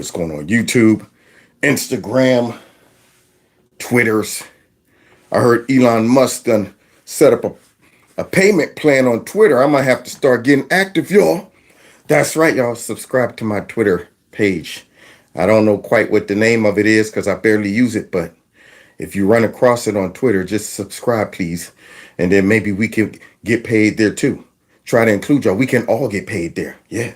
What's going on YouTube, Instagram, Twitters. I heard Elon Musk done set up a payment plan on Twitter. I might have to start getting active, y'all. That's right, y'all. Subscribe to my Twitter page. I don't know quite what the name of it is because I barely use it, but if you run across it on Twitter, just subscribe, please. And then maybe we can get paid there too. Try to include y'all. We can all get paid there. Yeah.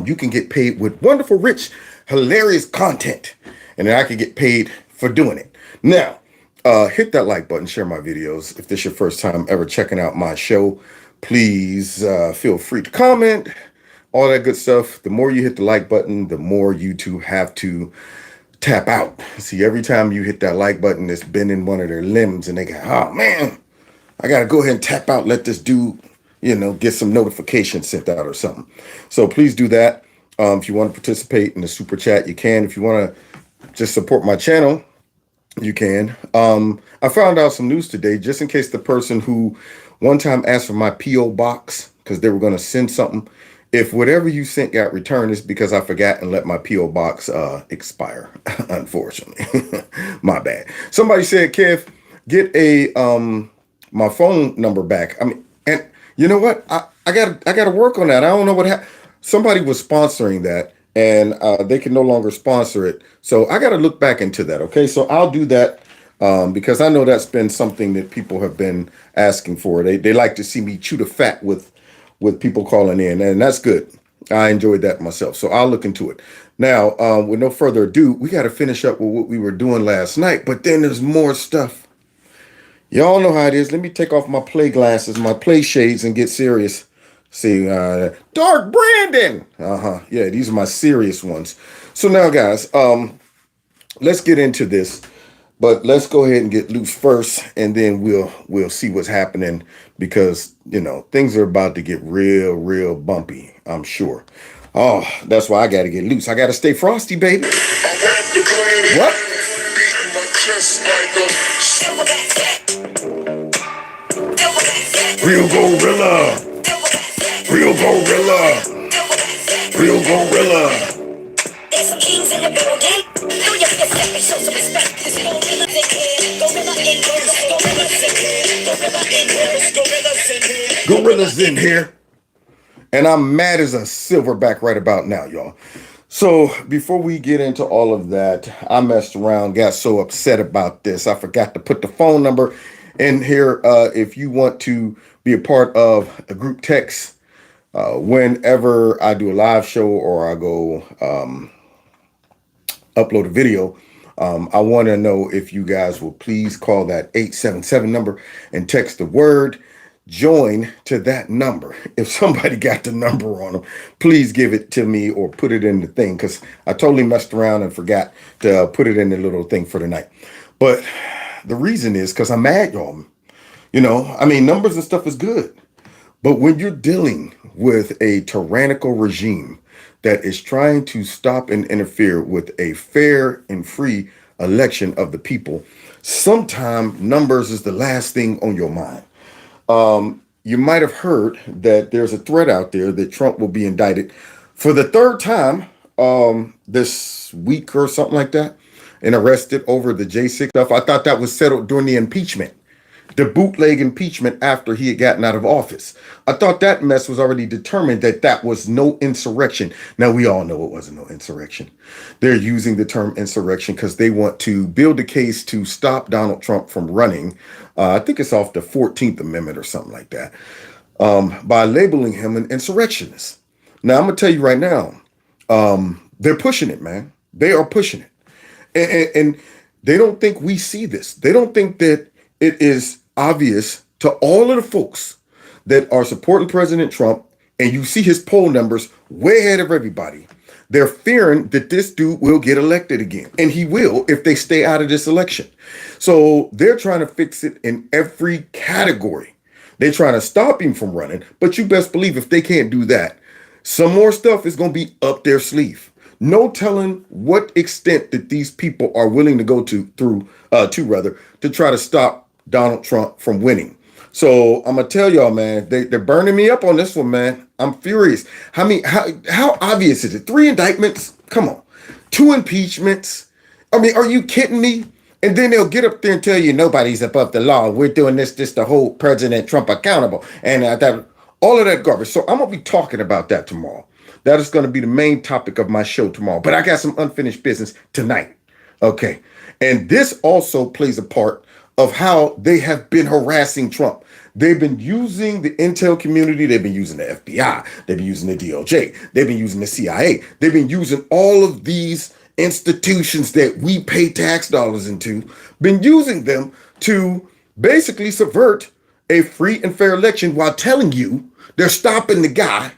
You can get paid with wonderful, rich, hilarious content. And then I can get paid for doing it. Now, hit that like button, share my videos. If this is your first time ever checking out my show, please feel free to comment, all that good stuff. The more you hit the like button, the more YouTube have to tap out. See, every time you hit that like button, it's bending one of their limbs and they go, oh man, I got to go ahead and tap out, let this dude, get some notifications sent out or something. So please do that. If you want to participate in the super chat, you can. If you want to just support my channel, you can. I found out some news today, just in case the person who one time asked for my P.O. box because they were going to send something. If whatever you sent got returned, it's because I forgot and let my P.O. box expire, unfortunately. My bad. Somebody said, Kev, get my phone number back. I mean, and you know what? I gotta work on that. I don't know what happened. Somebody was sponsoring that and they can no longer sponsor it. So I got to look back into that. Okay. So I'll do that because I know that's been something that people have been asking for. They like to see me chew the fat with people calling in, and that's good. I enjoyed that myself. So I'll look into it. Now, with no further ado, we got to finish up with what we were doing last night, but then there's more stuff. Y'all know how it is. Let me take off my play glasses, my play shades, and get serious. See, Dark Brandon. Yeah, these are my serious ones. So now, guys, let's get into this. But let's go ahead and get loose first, and then we'll see what's happening because, things are about to get real bumpy, I'm sure. Oh, that's why I got to get loose. I got to stay frosty, baby. What? Real gorilla. Real gorilla. Real gorilla. There's some kings in the building. Do your respect and show some respect. There's gorillas in here. Gorillas in here. Gorillas in here. And I'm mad as a silverback right about now, y'all. So before we get into all of that, I messed around, got so upset about this. I forgot to put the phone number in here. If you want to be a part of a group text, whenever I do a live show or I go upload a video, I want to know if you guys will please call that 877 number and text the word join to that number. If somebody got the number on them, please give it to me or put it in the thing because I totally messed around and forgot to put it in the little thing for the night. But the reason is because I'm mad, y'all. Numbers and stuff is good. But when you're dealing with a tyrannical regime that is trying to stop and interfere with a fair and free election of the people, sometimes numbers is the last thing on your mind. You might have heard that there's a threat out there that Trump will be indicted for the third time this week or something like that and arrested over the J6 stuff. I thought that was settled during the impeachment. The bootleg impeachment after he had gotten out of office. I thought that mess was already determined that was no insurrection. Now, we all know it wasn't no insurrection. They're using the term insurrection because they want to build a case to stop Donald Trump from running. I think it's off the 14th Amendment or something like that, by labeling him an insurrectionist. Now, I'm going to tell you right now, they're pushing it, man. They are pushing it. And they don't think we see this. They don't think that it is obvious to all of the folks that are supporting President Trump, and you see his poll numbers way ahead of everybody. They're fearing that this dude will get elected again, and he will if they stay out of this election. So they're trying to fix it in every category. They're trying to stop him from running, but you best believe if they can't do that, some more stuff is going to be up their sleeve. No telling what extent that these people are willing to go to try to stop Donald Trump from winning. So I'm gonna tell y'all, man, they're burning me up on this one, man. I'm furious. How obvious is it? 3 indictments? Come on. 2 impeachments. I mean, are you kidding me? And then they'll get up there and tell you nobody's above the law. We're doing this to hold President Trump accountable. And that all of that garbage. So I'm going to be talking about that tomorrow. That is going to be the main topic of my show tomorrow. But I got some unfinished business tonight. Okay. And this also plays a part of how they have been harassing Trump. They've been using the intel community. They've been using the FBI. They've been using the DOJ. They've been using the CIA. They've been using all of these institutions that we pay tax dollars into, been using them to basically subvert a free and fair election while telling you they're stopping the guy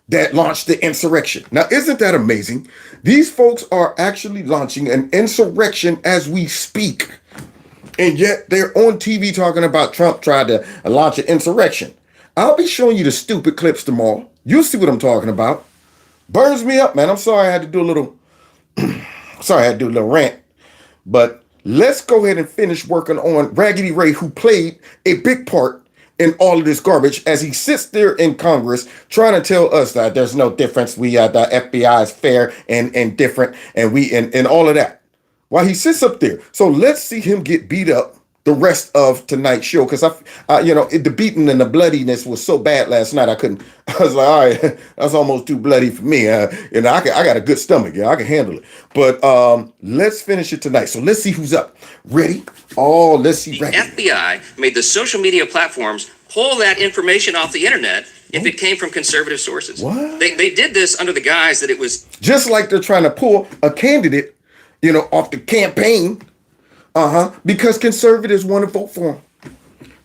that launched the insurrection. Now, isn't that amazing? These folks are actually launching an insurrection as we speak. And yet they're on TV talking about Trump tried to launch an insurrection. I'll be showing you the stupid clips tomorrow. You'll see what I'm talking about. Burns me up, man. I'm sorry I had to do a little rant. But let's go ahead and finish working on Raggedy Ray, who played a big part in all of this garbage as he sits there in Congress trying to tell us that there's no difference. The FBI is fair and different and all of that. While he sits up there. So let's see him get beat up the rest of tonight's show. Because the beating and the bloodiness was so bad last night. I was like, all right, that's almost too bloody for me. I got a good stomach. I can handle it. But let's finish it tonight. So let's see who's up. Ready? Oh, let's see. The FBI made the social media platforms pull that information off the internet if it came from conservative sources. What? They did this under the guise that it was just like they're trying to pull a candidate off the campaign, because conservatives want to vote for him.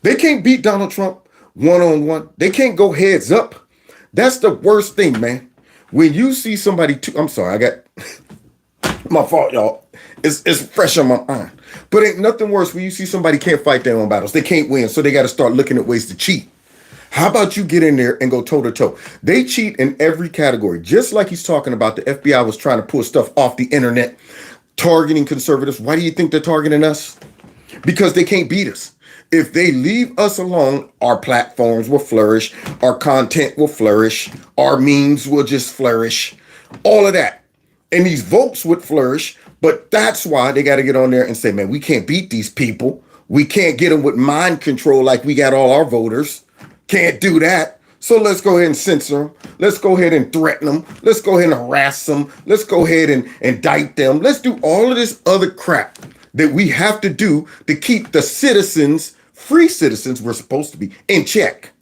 They can't beat Donald Trump one-on-one. They can't go heads up. That's the worst thing, man. When you see somebody, I'm sorry, I got my fault, y'all. It's fresh on my mind. But ain't nothing worse when you see somebody can't fight their own battles. They can't win, so they got to start looking at ways to cheat. How about you get in there and go toe-to-toe? They cheat in every category. Just like he's talking about, the FBI was trying to pull stuff off the internet, targeting conservatives. Why do you think they're targeting us? Because they can't beat us. If they leave us alone, our platforms will flourish, our content will flourish, our memes will just flourish, all of that. And these votes would flourish, but that's why they got to get on there and say, man, we can't beat these people. We can't get them with mind control like we got all our voters. Can't do that. So let's go ahead and censor them. Let's go ahead and threaten them. Let's go ahead and harass them. Let's go ahead and indict them. Let's do all of this other crap that we have to do to keep the citizens, free citizens we're supposed to be, in check.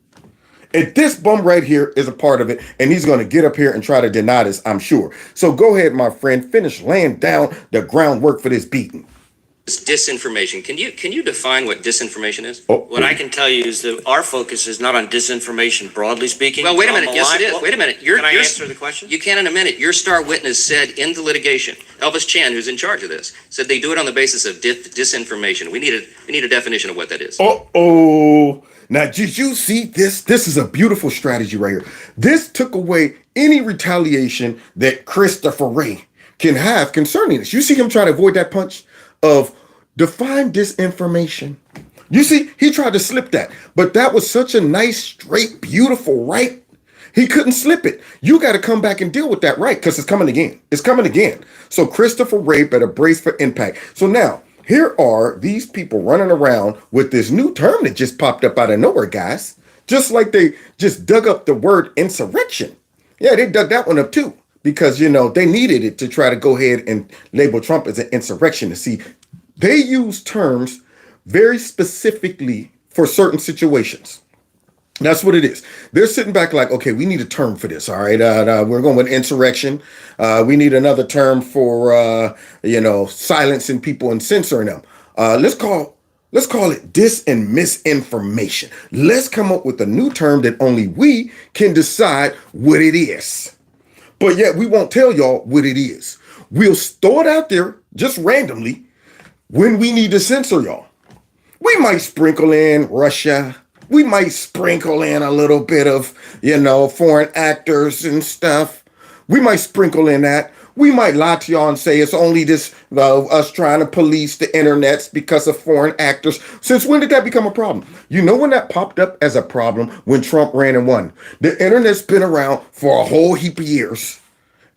And this bum right here is a part of it. And he's going to get up here and try to deny this, I'm sure. So go ahead, my friend, finish laying down the groundwork for this beating. disinformation. Can you define what disinformation is? What I can tell you is that our focus is not on disinformation, broadly speaking. Well, wait a minute. Yes, it is. Wait a minute. Can I answer the question? You can in a minute. Your star witness said in the litigation, Elvis Chan, who's in charge of this, said they do it on the basis of disinformation. We need a definition of what that is. Now, did you see this? This is a beautiful strategy right here. This took away any retaliation that Christopher Ray can have concerning this. You see him try to avoid that punch of define disinformation. You see, he tried to slip that, but that was such a nice, straight, beautiful right. He couldn't slip it. You got to come back and deal with that right, because it's coming again. It's coming again. So Christopher Ray better brace for impact. So now, here are these people running around with this new term that just popped up out of nowhere, guys. Just like they just dug up the word insurrection. Yeah, they dug that one up too, because, they needed it to try to go ahead and label Trump as an insurrectionist. See, they use terms very specifically for certain situations. That's what it is. They're sitting back like, okay, we need a term for this. All right. We're going with insurrection. We need another term for, silencing people and censoring them. Let's call it dis and misinformation. Let's come up with a new term that only we can decide what it is. But yet we won't tell y'all what it is. We'll throw it out there just randomly when we need to censor y'all. We might sprinkle in Russia. We might sprinkle in a little bit of, foreign actors and stuff. We might sprinkle in that. We might lie to y'all and say it's only this us trying to police the internets because of foreign actors. Since when did that become a problem? You know when that popped up as a problem? When Trump ran and won. The internet's been around for a whole heap of years.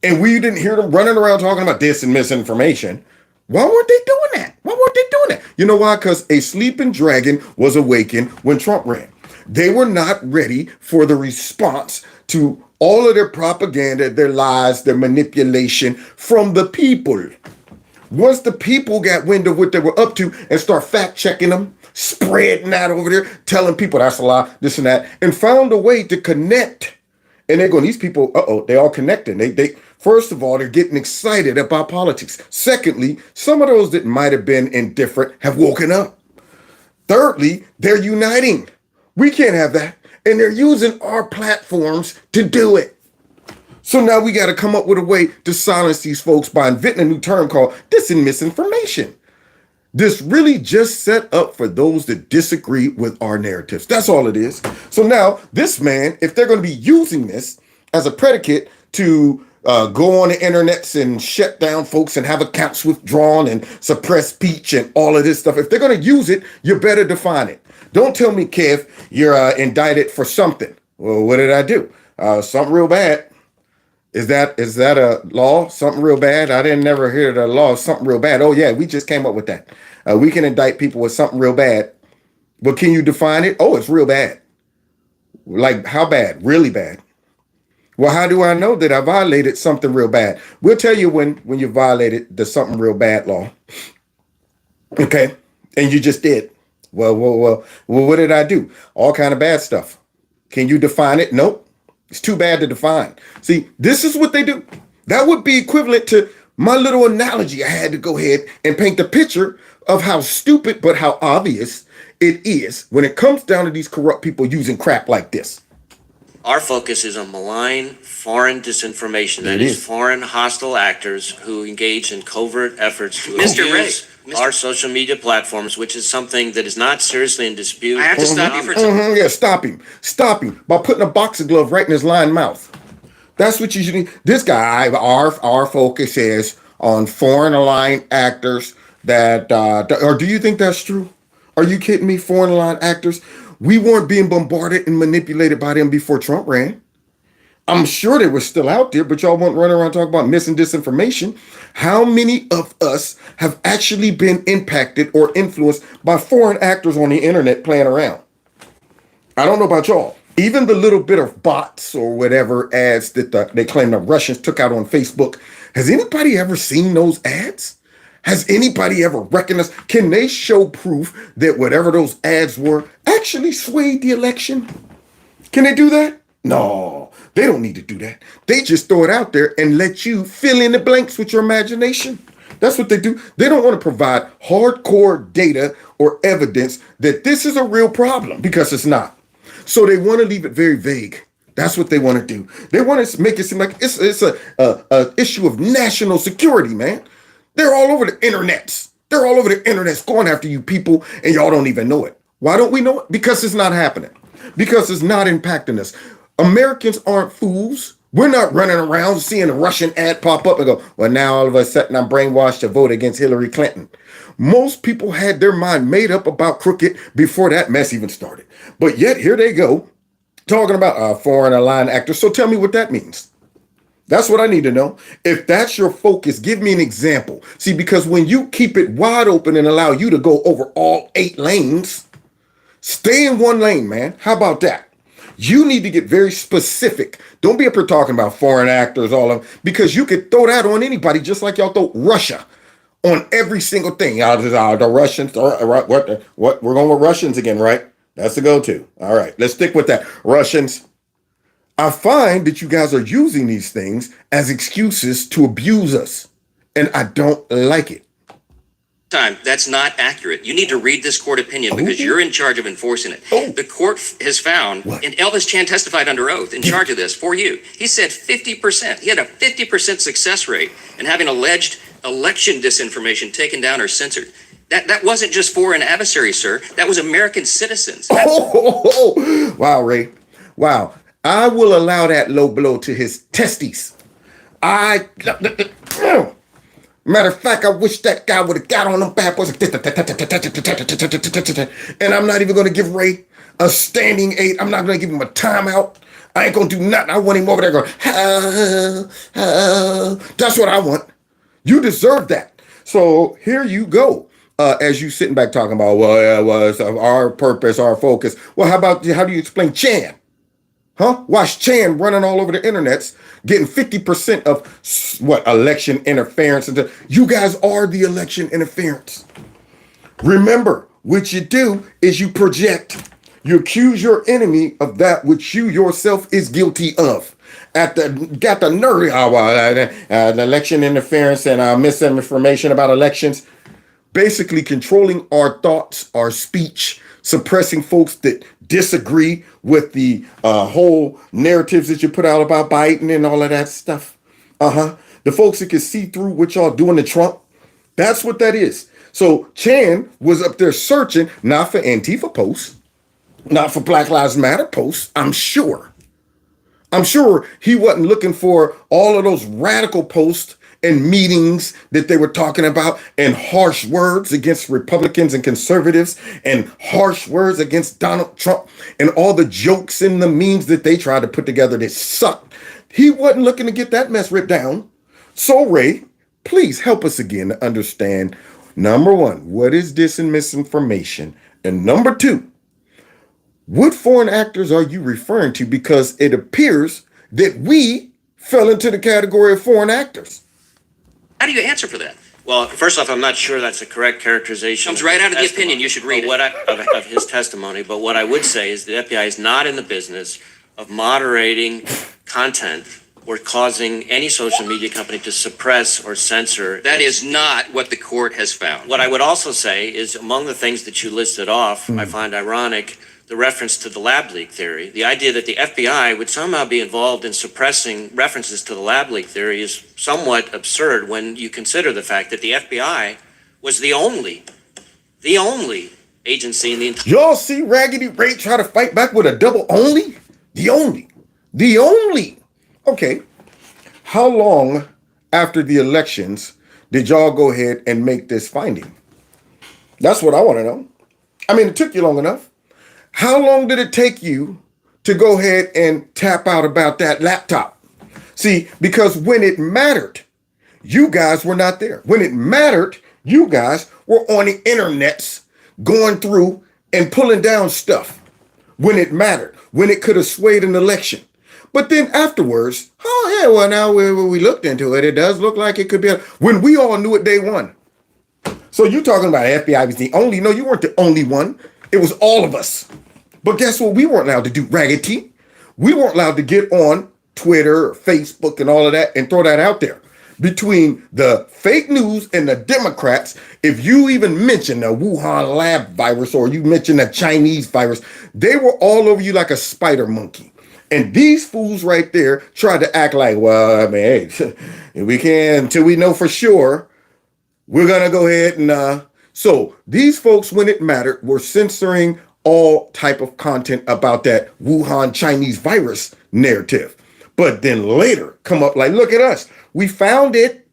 and we didn't hear them running around talking about this and misinformation. Why weren't they doing that? Why weren't they doing that? You know why? Because a sleeping dragon was awakened when Trump ran. They were not ready for the response to all of their propaganda, their lies, their manipulation from the people. Once the people got wind of what they were up to and start fact checking them, spreading that over there, telling people that's a lie, this and that, and found a way to connect. And they're going, these people, they all connected. They first of all, they're getting excited about politics. Secondly, some of those that might have been indifferent have woken up. Thirdly, they're uniting. We can't have that. And they're using our platforms to do it. So now we got to come up with a way to silence these folks by inventing a new term called dis and misinformation. This really just set up for those that disagree with our narratives. That's all it is. So now this man, if they're going to be using this as a predicate to go on the internets and shut down folks and have accounts withdrawn and suppress speech and all of this stuff, if they're going to use it, you better define it. Don't tell me, Kev, you're indicted for something. Well, what did I do? Something real bad. Is that a law? Something real bad? I didn't never hear the law. Something real bad. Oh yeah, we just came up with that. We can indict people with something real bad. But can you define it? Oh, it's real bad. Like how bad? Really bad. Well, how do I know that I violated something real bad? We'll tell you when you violated the something real bad law. Okay, and you just did. Well, what did I do? All kind of bad stuff. Can you define it? Nope. It's too bad to define. See, this is what they do. That would be equivalent to my little analogy. I had to go ahead and paint the picture of how stupid, but how obvious it is when it comes down to these corrupt people using crap like this. Our focus is on malign foreign disinformation. That is foreign hostile actors who engage in covert efforts to Mr. Ray, abuse our social media platforms, which is something that is not seriously in dispute. I have to stop you for a second. Yeah, stop him. Stop him by putting a boxing glove right in his lying mouth. That's what you should do. This guy, our focus is on foreign aligned actors that, or do you think that's true? Are you kidding me? Foreign aligned actors? We weren't being bombarded and manipulated by them before Trump ran. I'm sure they were still out there, but y'all won't run around talking about mis and disinformation. How many of us have actually been impacted or influenced by foreign actors on the internet playing around? I don't know about y'all. Even the little bit of bots or whatever ads that they claim the Russians took out on Facebook, has anybody ever seen those ads? Has anybody ever recognized? Can they show proof that whatever those ads were actually swayed the election? Can they do that? No, they don't need to do that. They just throw it out there and let you fill in the blanks with your imagination. That's what they do. They don't want to provide hardcore data or evidence that this is a real problem because it's not. So they want to leave it very vague. That's what they want to do. They want to make it seem like it's a issue of national security, man. They're all over the internets. They're all over the internets going after you people, and y'all don't even know it. Why don't we know it? Because it's not happening. Because it's not impacting us. Americans aren't fools. We're not running around seeing a Russian ad pop up and go, well, now all of a sudden I'm brainwashed to vote against Hillary Clinton. Most people had their mind made up about crooked before that mess even started. But yet here they go talking about foreign aligned actors. So tell me what that means. That's what I need to know. If that's your focus, give me an example. See, because when you keep it wide open and allow you to go over all 8 lanes, stay in one lane, man. How about that? You need to get very specific. Don't be up here talking about foreign actors, all of, because you could throw that on anybody, just like y'all throw Russia on every single thing. Y'all just, the Russians, what? We're going with Russians again, right? That's the go-to. All right, let's stick with that. Russians. I find that you guys are using these things as excuses to abuse us, and I don't like it. That's not accurate. You need to read this court opinion because you're in charge of enforcing it. The court has found, and Elvis Chan testified under oath in charge of this for you. He said 50%. He had a 50% success rate in having alleged election disinformation taken down or censored. That wasn't just foreign adversaries, sir. That was American citizens. Wow, Ray. Wow. I will allow that low blow to his testes. Matter of fact, I wish that guy would have got on them bad boys. And I'm not even going to give Ray a standing 8. I'm not going to give him a timeout. I ain't gonna do nothing. I want him over there going, that's what I want. You deserve that. So here you go. As you sitting back talking about, well, yeah, well, it's our purpose, our focus. Well, how do you explain Chan? Huh? Watch Chan running all over the internets, getting 50% of what election interference. You guys are the election interference. Remember, what you do is you project. You accuse your enemy of that which you yourself is guilty of. Got the nerve, the election interference and misinformation about elections. Basically controlling our thoughts, our speech, suppressing folks that disagree with the whole narratives that you put out about Biden and all of that stuff. The folks that can see through what y'all doing to Trump. That's what that is. So Chan was up there searching, not for Antifa posts, not for Black Lives Matter posts, I'm sure. I'm sure he wasn't looking for all of those radical posts and meetings that they were talking about and harsh words against Republicans and conservatives and harsh words against Donald Trump and all the jokes and the memes that they tried to put together that sucked. He wasn't looking to get that mess ripped down. So Ray, please help us again to understand, number one, what is dis and misinformation? And number two, what foreign actors are you referring to? Because it appears that we fell into the category of foreign actors. How do you answer for that? Well, first off, I'm not sure that's a correct characterization. Comes right out of the opinion. You should read it. Of his testimony. But what I would say is the FBI is not in the business of moderating content or causing any social media company to suppress or censor. That is not what the court has found. What I would also say is among the things that you listed off, I find ironic the reference to the lab leak theory. The idea that the FBI would somehow be involved in suppressing references to the lab leak theory is somewhat absurd when you consider the fact that the FBI was the only agency in the Y'all see Raggedy Ray try to fight back with a double only? The only. Okay. How long after the elections did y'all go ahead and make this finding? That's what I want to know. I mean, it took you long enough. How long did it take you to go ahead and tap out about that laptop? See, because when it mattered, you guys were not there. When it mattered, you guys were on the internets going through and pulling down stuff. When it mattered, when it could have swayed an election. But then afterwards, oh yeah, well now we looked into it, it does look like it could be, when we all knew it day one. So you talking about FBI was the only, no, you weren't the only one. It was all of us. But guess what? We weren't allowed to do, Raggedy. We weren't allowed to get on Twitter or Facebook and all of that and throw that out there. Between the fake news and the Democrats, if you even mention the Wuhan lab virus or you mention the Chinese virus, they were all over you like a spider monkey. And these fools right there tried to act like, well, I mean, hey, we can, until we know for sure, we're going to go ahead and, so these folks, when it mattered, were censoring all type of content about that Wuhan Chinese virus narrative. But then later come up like, look at us. We found it.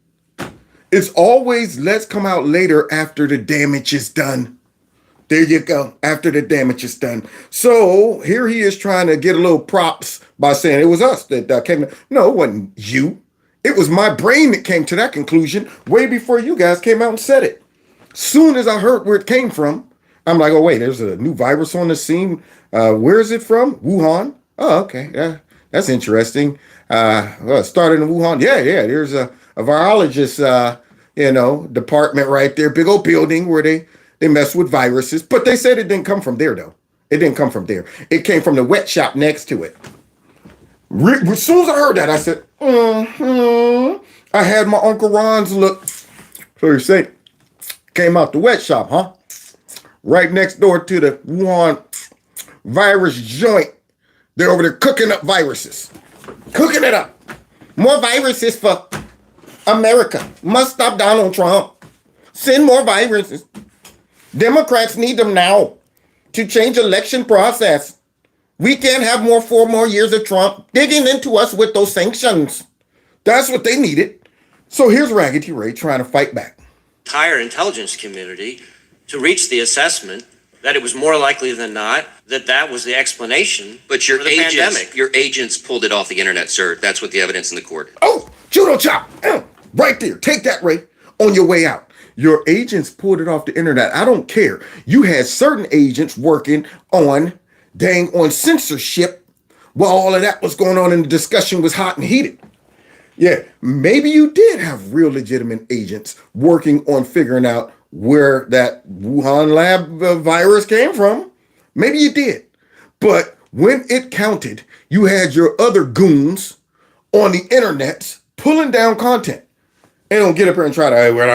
It's always, let's come out later after the damage is done. There you go. After the damage is done. So here he is trying to get a little props by saying it was us that came. No, it wasn't you. It was my brain that came to that conclusion way before you guys came out and said it. Soon as I heard where it came from, I'm like, oh, wait, there's a new virus on the scene. Where is it from? Wuhan. Oh, okay. Yeah, that's interesting. Well, it started in Wuhan. Yeah. There's a virologist, department right there. Big old building where they mess with viruses. But they said it didn't come from there, though. It didn't come from there. It came from the wet shop next to it. As soon as I heard that, I said, I had my Uncle Ron's look. So you say, came out the wet shop, huh? Right next door to the Wuhan virus joint. They're over there cooking up viruses. Cooking it up. More viruses for America. Must stop Donald Trump. Send more viruses. Democrats need them now to change election process. We can't have 4 more years of Trump digging into us with those sanctions. That's what they needed. So here's Raggedy Ray trying to fight back. Entire intelligence community to reach the assessment that it was more likely than not that that was the explanation But for the pandemic. your agents pulled it off the internet, sir. That's what the evidence in the court. Oh, judo chop. Right there. Take that, Ray, on your way out. Your agents pulled it off the internet. I don't care. You had certain agents working on censorship while all of that was going on and the discussion was hot and heated. Yeah, maybe you did have real legitimate agents working on figuring out where that Wuhan lab virus came from. Maybe you did. But when it counted, you had your other goons on the internet pulling down content. And don't get up here and try to, hey, we're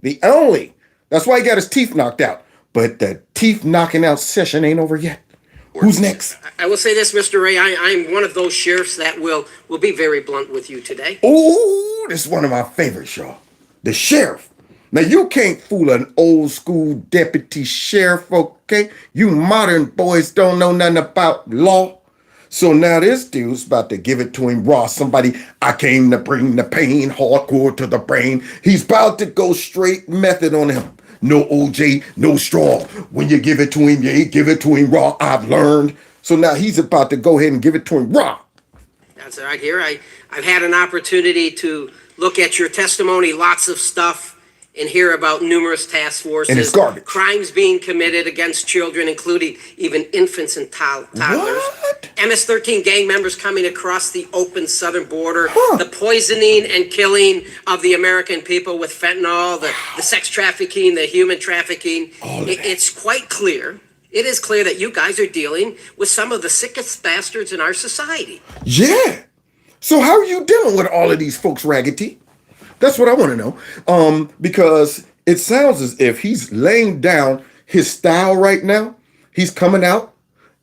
the only. That's why he got his teeth knocked out. But the teeth knocking out session ain't over yet. Who's next? I will say this, Mr. Ray. I'm one of those sheriffs that will be very blunt with you today. Oh, this is one of my favorites, y'all. The sheriff. Now, you can't fool an old school deputy sheriff, okay? You modern boys don't know nothing about law. So now this dude's about to give it to him raw. Somebody, I came to bring the pain hardcore to the brain. He's about to go straight method on him. No OJ, no straw. When you give it to him, you give it to him raw. I've learned. So now he's about to go ahead and give it to him raw. That's right here. I've had an opportunity to look at your testimony, lots of stuff, and hear about numerous task forces. And it's garbage. Crimes being committed against children, including even infants and toddlers. What? MS-13 gang members coming across the open southern border. Huh. The poisoning and killing of the American people with fentanyl, the sex trafficking, the human trafficking. It's quite clear. It is clear that you guys are dealing with some of the sickest bastards in our society. Yeah. So how are you dealing with all of these folks, Raggedy? That's what I want to know. Because it sounds as if he's laying down his style right now. He's coming out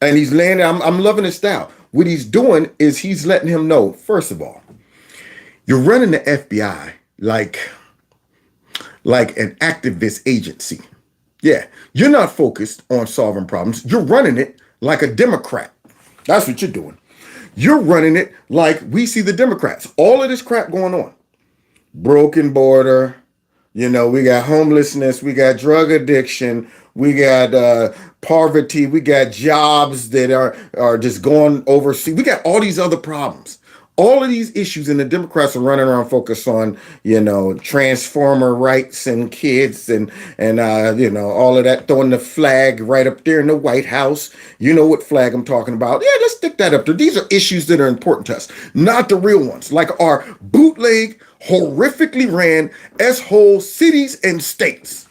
and he's laying down. I'm loving his style. What he's doing is he's letting him know, first of all, you're running the FBI like an activist agency. Yeah, you're not focused on solving problems. You're running it like a Democrat. That's what you're doing. You're running it like we see the Democrats. All of this crap going on. Broken border, we got homelessness, we got drug addiction, we got poverty, we got jobs that are just going overseas. We got all these other problems. All of these issues, and the Democrats are running around focused on, transformer rights and kids and all of that, throwing the flag right up there in the White House. You know what flag I'm talking about. Yeah, let's stick that up there. These are issues that are important to us, not the real ones, like our bootleg, horrifically ran S-hole cities and states.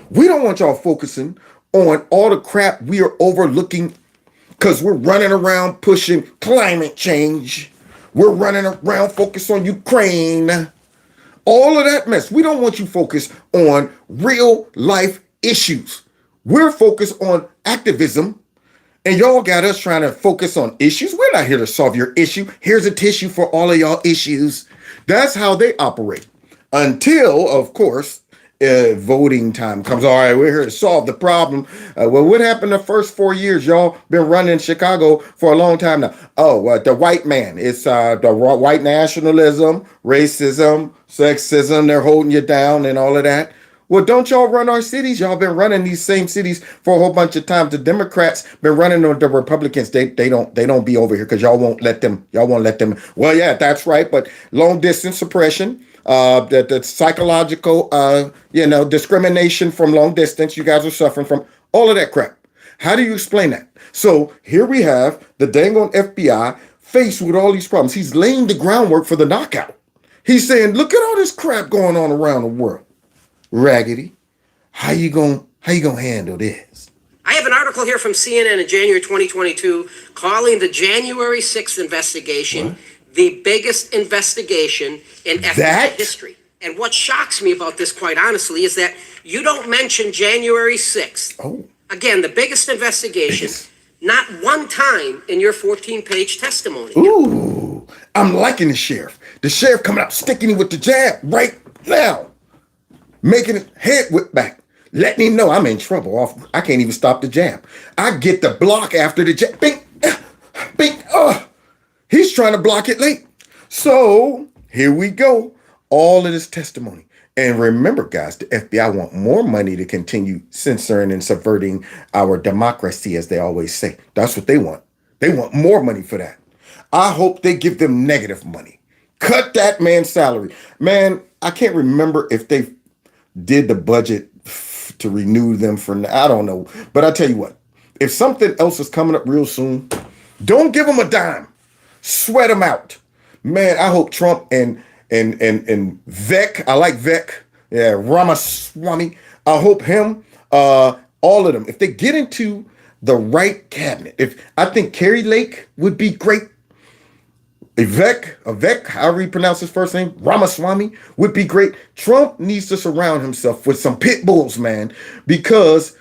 We don't want y'all focusing on all the crap we are overlooking because we're running around pushing climate change. We're running around focused on Ukraine. All of that mess. We don't want you focused on real life issues. We're focused on activism. And y'all got us trying to focus on issues. We're not here to solve your issue. Here's a tissue for all of y'all issues. That's how they operate. Until, of course, voting time comes. All right, we're here to solve the problem. Well, what happened the first 4 years? Y'all been running Chicago for a long time now. Oh, the white man. It's the white nationalism, racism, sexism. They're holding you down and all of that. Well, don't y'all run our cities? Y'all been running these same cities for a whole bunch of times. The Democrats been running on the Republicans. They don't be over here because y'all won't let them. Well, yeah, that's right. But long distance suppression, the psychological, discrimination from long distance. You guys are suffering from all of that crap. How do you explain that? So here we have the dang on FBI faced with all these problems. He's laying the groundwork for the knockout. He's saying, look at all this crap going on around the world. Raggedy, how you gonna handle this? I have an article here from CNN in January 2022 calling the January 6th investigation the biggest investigation in FBI history. And what shocks me about this, quite honestly, is that you don't mention January 6th. Oh. Again, the biggest investigation, not one time in your 14-page testimony. Ooh, I'm liking the sheriff. The sheriff coming out, sticking him with the jab right now. Making his head whip back, letting him know I'm in trouble. I can't even stop the jab. I get the block after the jab. Bing, bing. He's trying to block it late. So here we go. All of this testimony. And remember, guys, the FBI want more money to continue censoring and subverting our democracy, as they always say. That's what they want. They want more money for that. I hope they give them negative money. Cut that man's salary. Man, I can't remember if they did the budget to renew them for, I don't know. But I tell you what, if something else is coming up real soon, don't give them a dime. Sweat them out. Man, I hope Trump and Vec, I like Vec, yeah, Ramaswamy, I hope him, all of them, if they get into the right cabinet, I think Kerry Lake would be great. Vec, however you pronounce his first name, Ramaswamy would be great. Trump needs to surround himself with some pit bulls, man, because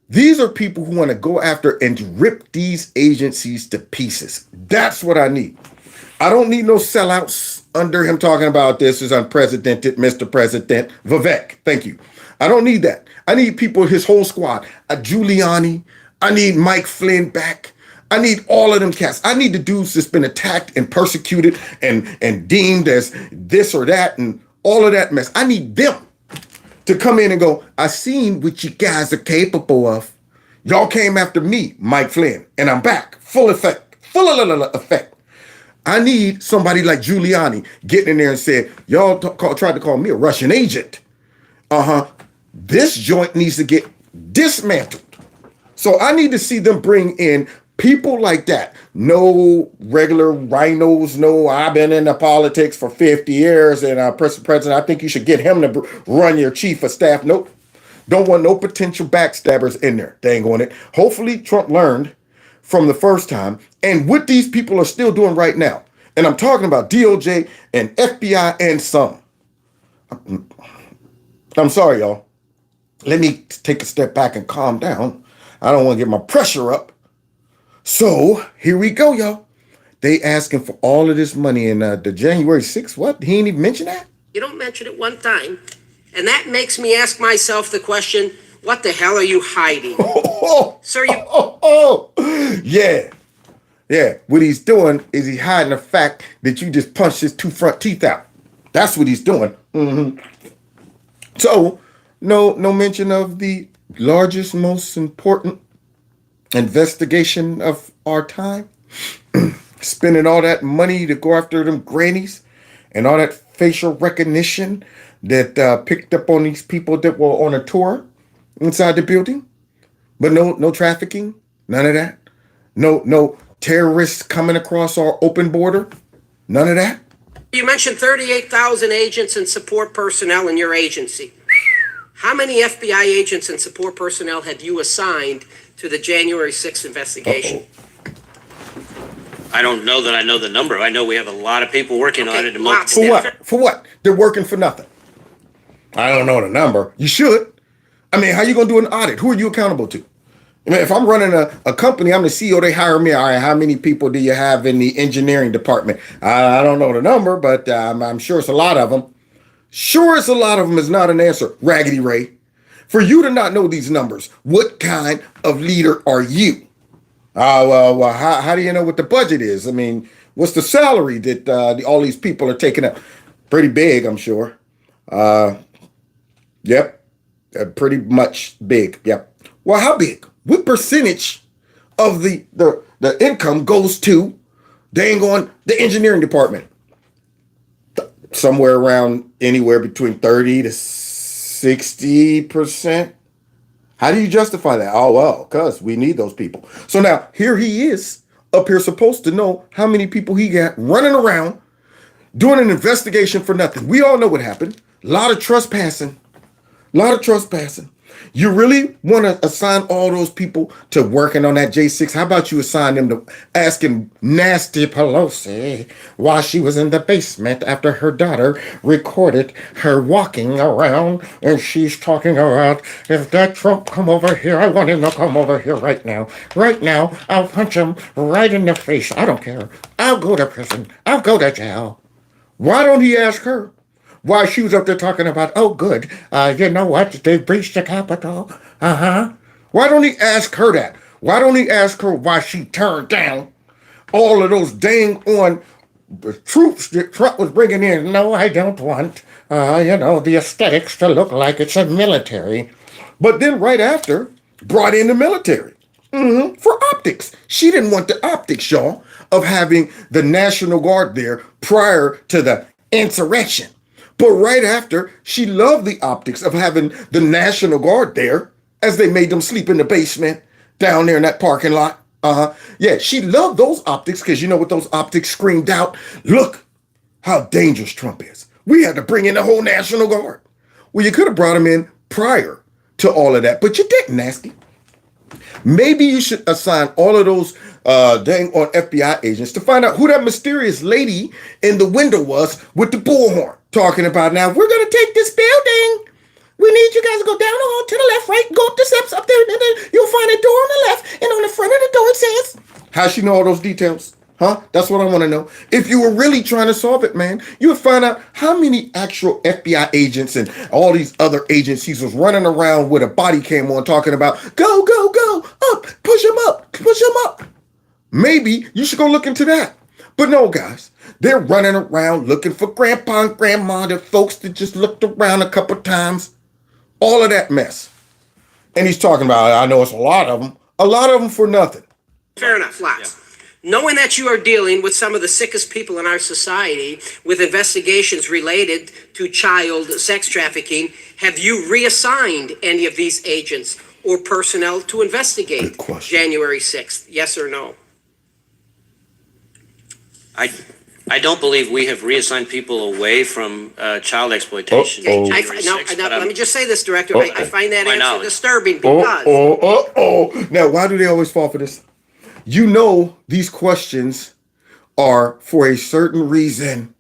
these are people who want to go after and rip these agencies to pieces. That's what I need. I don't need no sellouts under him talking about this is unprecedented, Mr. President. Vivek, thank you. I don't need that. I need people, his whole squad. Giuliani. I need Mike Flynn back. I need all of them cats. I need the dudes that's been attacked and persecuted and deemed as this or that and all of that mess. I need them to come in and go, I seen what you guys are capable of. Y'all came after me, Mike Flynn, and I'm back. Full effect. Full effect. I need somebody like Giuliani getting in there and said, y'all tried to call me a Russian agent. This joint needs to get dismantled. So I need to see them bring in people like that. No regular rhinos. No, I've been in the politics for 50 years and President, I think you should get him to run your chief of staff. Nope. Don't want no potential backstabbers in there. Dang on it. Hopefully Trump learned from the first time and what these people are still doing right now. And I'm talking about DOJ and FBI and some. I'm sorry, y'all. Let me take a step back and calm down. I don't want to get my pressure up. So here we go, y'all. They asking for all of this money in the January 6th. What? He ain't even mention that? You don't mention it one time. And that makes me ask myself the question, what the hell are you hiding? Sir, Yeah. Yeah. What he's doing is he hiding the fact that you just punched his two front teeth out. That's what he's doing. So no mention of the largest, most important investigation of our time. Spending all that money to go after them grannies and all that facial recognition that picked up on these people that were on a tour inside the building. But no trafficking, none of that. No terrorists coming across our open border, none of that. You mentioned 38,000 agents and support personnel in your agency. How many FBI agents and support personnel have you assigned to the January 6th investigation? I don't know that I know the number. I know we have a lot of people working on it. For what? For what? They're working for nothing. I don't know the number. You should. I mean, how you going to do an audit? Who are you accountable to? I mean, if I'm running a company, I'm the CEO, they hire me. All right, how many people do you have in the engineering department? I don't know the number, but I'm sure it's a lot of them. Sure, it's a lot of them is not an answer, Raggedy Ray. For you to not know these numbers, what kind of leader are you? Well, how do you know what the budget is? I mean, what's the salary that all these people are taking up? Pretty big, I'm sure. Yep, pretty much big. Yep. Well, how big? What percentage of the income goes to dang on the engineering department? Somewhere around anywhere between 30 to 60%. How do you justify that? Oh, well, because we need those people. So now here he is up here supposed to know how many people he got running around doing an investigation for nothing. We all know what happened. A lot of trespassing. You really want to assign all those people to working on that J6? How about you assign them to asking Nasty Pelosi while she was in the basement after her daughter recorded her walking around and she's talking about, if that Trump come over here, I want him to come over here right now. Right now, I'll punch him right in the face. I don't care. I'll go to prison. I'll go to jail. Why don't he ask her? Why she was up there talking about, oh, good, you know what, they breached the Capitol. Why don't he ask her that? Why don't he ask her why she turned down all of those dang on the troops that Trump was bringing in. No, I don't want, the aesthetics to look like it's a military. But then right after, brought in the military for optics. She didn't want the optics, y'all, of having the National Guard there prior to the insurrection. But right after, she loved the optics of having the National Guard there as they made them sleep in the basement down there in that parking lot. Yeah, she loved those optics because you know what those optics screamed out? Look how dangerous Trump is. We had to bring in the whole National Guard. Well, you could have brought him in prior to all of that, but you didn't, nasty. Maybe you should assign all of those dang on FBI agents to find out who that mysterious lady in the window was with the bullhorn talking about, now we're going to take this building. We need you guys to go down the hall to the left, right, go up the steps up there, and then you'll find a door on the left, and on the front of the door it says. How's she know all those details? Huh? That's what I want to know. If you were really trying to solve it, man, you would find out how many actual FBI agents and all these other agencies was running around with a body cam on talking about, go, go, go, up, push him up, push him up. Maybe you should go look into that. But no, guys, they're running around looking for grandpa and grandma, the folks that just looked around a couple times. All of that mess. And he's talking about, I know it's a lot of them for nothing. Fair enough, lots. Yeah. Knowing that you are dealing with some of the sickest people in our society with investigations related to child sex trafficking, have you reassigned any of these agents or personnel to investigate January 6th? Yes or no? I don't believe we have reassigned people away from child exploitation. Let me just say this, Director. I find that answer disturbing because... Now, why do they always fall for this? You know these questions are for a certain reason.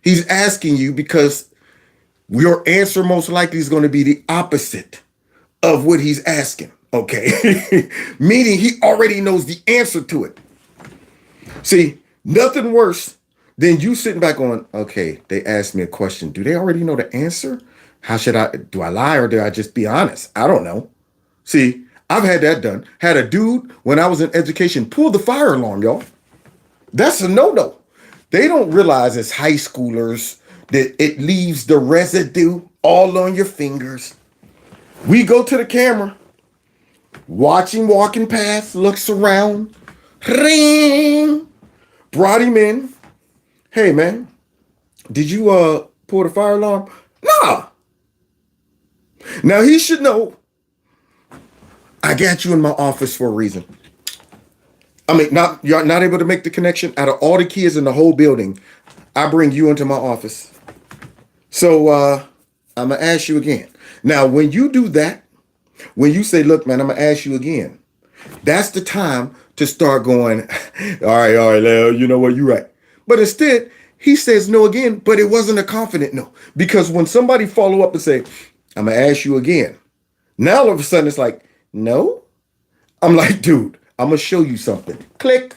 He's asking you because your answer most likely is going to be the opposite of what he's asking, okay? Meaning he already knows the answer to it. See, nothing worse than you sitting back on, okay, they asked me a question. Do they already know the answer? Do I lie or do I just be honest? I don't know. See, I've had that done. Had a dude, when I was in education, pull the fire alarm, y'all. That's a no-no. They don't realize as high schoolers that it leaves the residue all on your fingers. We go to the camera, watch him walking past, looks around, ring, brought him in. Hey, man, did you pull the fire alarm? Nah. Now, he should know I got you in my office for a reason. I mean, you're not able to make the connection. Out of all the kids in the whole building, I bring you into my office. So I'm going to ask you again. Now, when you do that, when you say, look, man, I'm going to ask you again, that's the time to start going, all right, Leo, you know what, you're right. But instead, he says no again, but it wasn't a confident no. Because when somebody follow up and say, I'm going to ask you again, now all of a sudden it's like, no? I'm like, dude, I'm going to show you something. Click.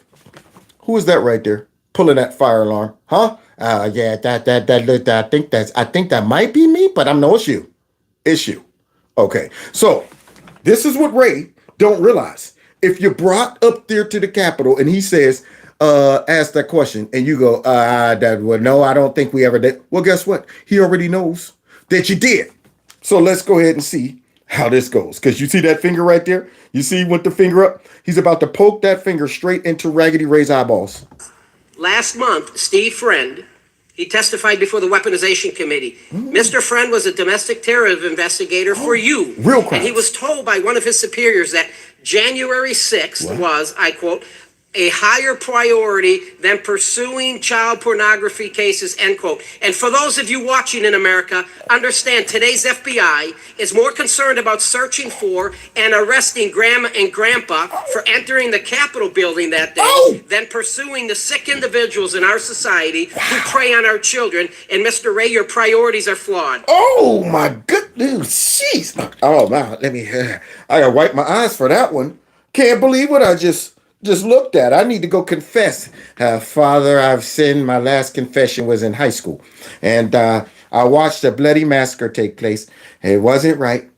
Who is that right there? Pulling that fire alarm. Huh? Yeah, I think that might be me, but I'm no issue. Issue. Okay. So this is what Ray don't realize. If you're brought up there to the Capitol and he says, ask that question and you go, no, I don't think we ever did. Well, guess what? He already knows that you did. So let's go ahead and see how this goes. Because you see that finger right there? You see with the finger up? He's about to poke that finger straight into Raggedy Ray's eyeballs. Last month, Steve Friend, he testified before the Weaponization Committee. Mr. Friend was a domestic terror investigator for you. Real crime. And he was told by one of his superiors that January 6th was, I quote, a higher priority than pursuing child pornography cases, end quote. And for those of you watching in America, understand today's FBI is more concerned about searching for and arresting Grandma and Grandpa for entering the Capitol building that day than pursuing the sick individuals in our society who prey on our children. And Mr. Ray, your priorities are flawed. Oh my goodness, jeez. Oh wow, I gotta wipe my eyes for that one. Can't believe what I just looked at. I need to go confess. Father, I've sinned. My last confession was in high school. And I watched a bloody massacre take place. It wasn't right.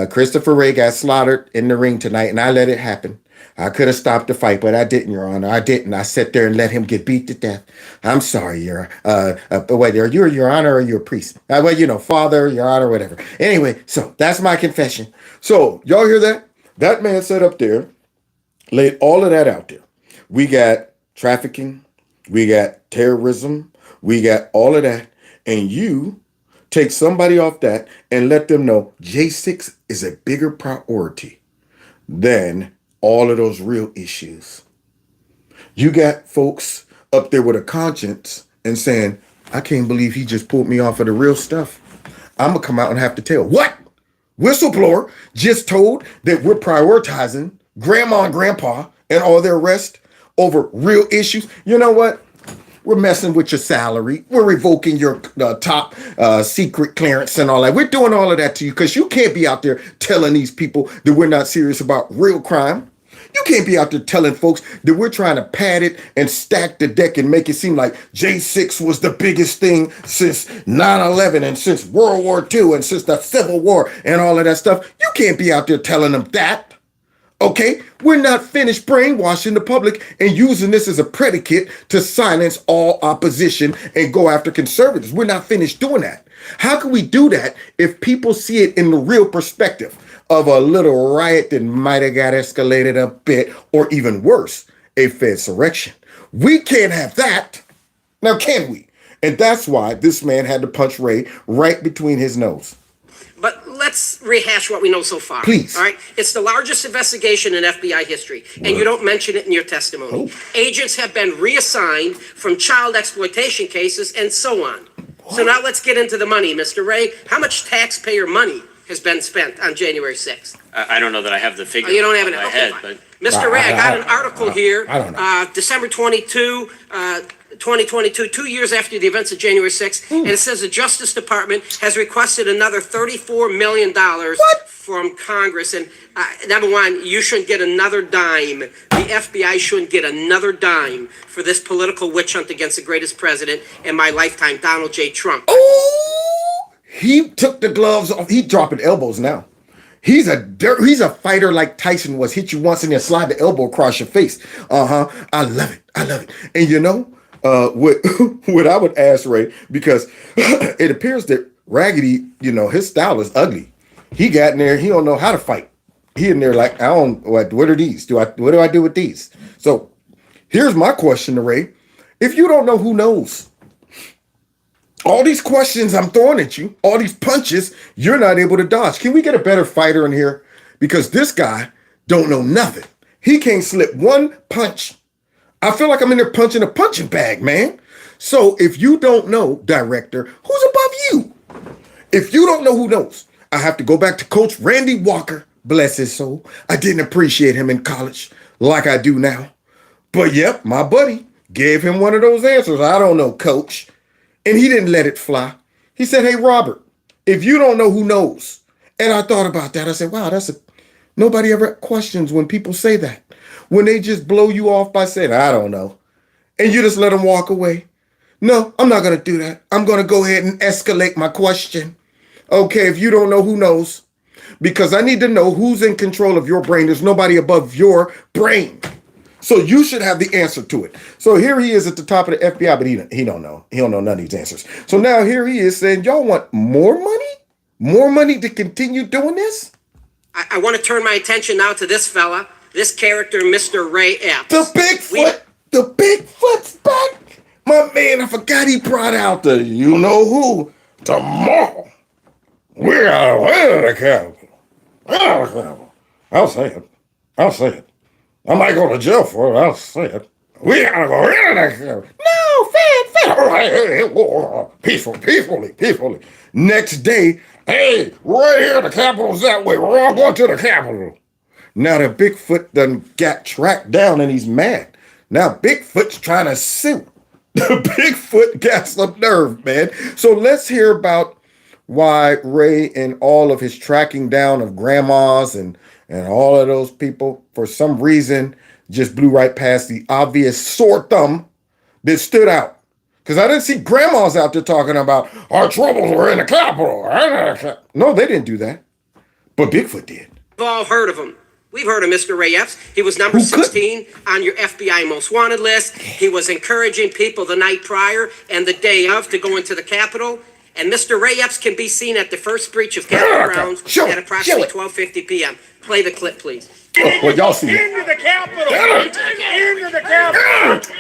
Christopher Ray got slaughtered in the ring tonight, and I let it happen. I could have stopped the fight, but I didn't, Your Honor. I didn't. I sat there and let him get beat to death. I'm sorry, but wait, are you Your Honor or you're a priest? Well, Father, Your Honor, whatever. Anyway, so that's my confession. So y'all hear that? That man sat up there, laid all of that out there. We got trafficking, we got terrorism, we got all of that, and you take somebody off that and let them know J6 is a bigger priority than all of those real issues. You got folks up there with a conscience and saying, I can't believe he just pulled me off of the real stuff. I'm going to come out and have to tell. What? Whistleblower just told that we're prioritizing grandma and grandpa and all their arrest over real issues. You know what? We're messing with your salary. We're revoking your top secret clearance and all that. We're doing all of that to you because you can't be out there telling these people that we're not serious about real crime. You can't be out there telling folks that we're trying to pad it and stack the deck and make it seem like J6 was the biggest thing since 9/11 and since World War II and since the Civil War and all of that stuff. You can't be out there telling them that. Okay, we're not finished brainwashing the public and using this as a predicate to silence all opposition and go after conservatives. We're not finished doing that. How can we do that if people see it in the real perspective of a little riot that might have got escalated a bit, or even worse, a Fedsurrection? We can't have that. Now, can we? And that's why this man had to punch Ray right between his nose. But let's rehash what we know so far. Please. All right. It's the largest investigation in FBI history, and you don't mention it in your testimony. Agents have been reassigned from child exploitation cases and so on. So now let's get into the money, Mr. Ray. How much taxpayer money has been spent on January 6th? I don't know that I have the figure You don't have in it? my Okay, head, fine. but Mr. Ray, I got an article here, I don't know. December 22, 2022, 2 years after the events of January 6th, and it says the Justice Department has requested another $34 million from Congress. And number one, you shouldn't get another dime. The FBI shouldn't get another dime for this political witch hunt against the greatest president in my lifetime, Donald J. Trump. Oh, he took the gloves off. He's dropping elbows now. He's a fighter like Tyson was. Hit you once and then slide the elbow across your face. I love it. I love it. And you know what I would ask Ray, because it appears that Raggedy, his style is ugly. He got in there. He don't know how to fight. He in there like, what are these? What do I do with these? So here's my question to Ray. If you don't know, who knows? All these questions I'm throwing at you, all these punches, you're not able to dodge. Can we get a better fighter in here? Because this guy don't know nothing. He can't slip one punch. I feel like I'm in there punching a punching bag, man. So if you don't know, director, who's above you? If you don't know, who knows? I have to go back to Coach Randy Walker, bless his soul. I didn't appreciate him in college like I do now. But yep, my buddy gave him one of those answers. I don't know, coach. And he didn't let it fly. He said, hey, Robert, if you don't know, who knows? And I thought about that. I said, wow, nobody ever questions when people say that. When they just blow you off by saying, I don't know. And you just let them walk away. No, I'm not going to do that. I'm going to go ahead and escalate my question. Okay, if you don't know, who knows? Because I need to know who's in control of your brain. There's nobody above your brain. So you should have the answer to it. So here he is at the top of the FBI, but he don't know. He don't know none of these answers. So now here he is saying, y'all want more money? More money to continue doing this? I want to turn my attention now to this fella, this character, Mr. Ray Epps. The Bigfoot's back. My man, I forgot he brought out the you-know-who tomorrow. We're out of the Capitol. I'll say it. I might go to jail for it. I'll say it. We gotta go in there. No, peacefully. Next day, hey, right here, the Capitol's that way. We're all going to the Capitol. Now the Bigfoot done got tracked down and he's mad. Now Bigfoot's trying to sue. The Bigfoot got some nerve, man. So let's hear about why Ray and all of his tracking down of grandmas and all of those people, for some reason, just blew right past the obvious sore thumb that stood out. Because I didn't see grandmas out there talking about our troubles were in the Capitol. No, they didn't do that. But Bigfoot did. We've all heard of him. We've heard of Mr. Ray Epps. He was number 16 on your FBI most wanted list. He was encouraging people the night prior and the day of to go into the Capitol. And Mr. Ray Epps can be seen at the first breach of Capitol grounds at approximately 12:50 p.m. Play the clip, please. Oh, well, y'all see it. Into the Capitol! Into the Capitol!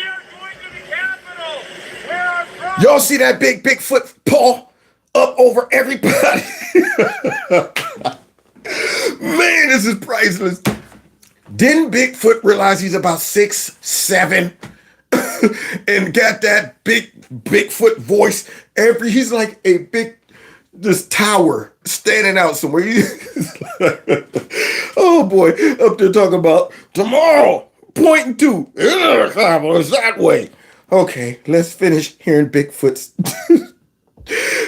Y'all see that big Bigfoot paw up over everybody? Man, this is priceless. Didn't Bigfoot realize he's about 6'7" and got that Bigfoot voice? He's like a big this tower standing out somewhere. Oh boy, up there talking about tomorrow, pointing to it's that way. Okay, let's finish hearing Bigfoot's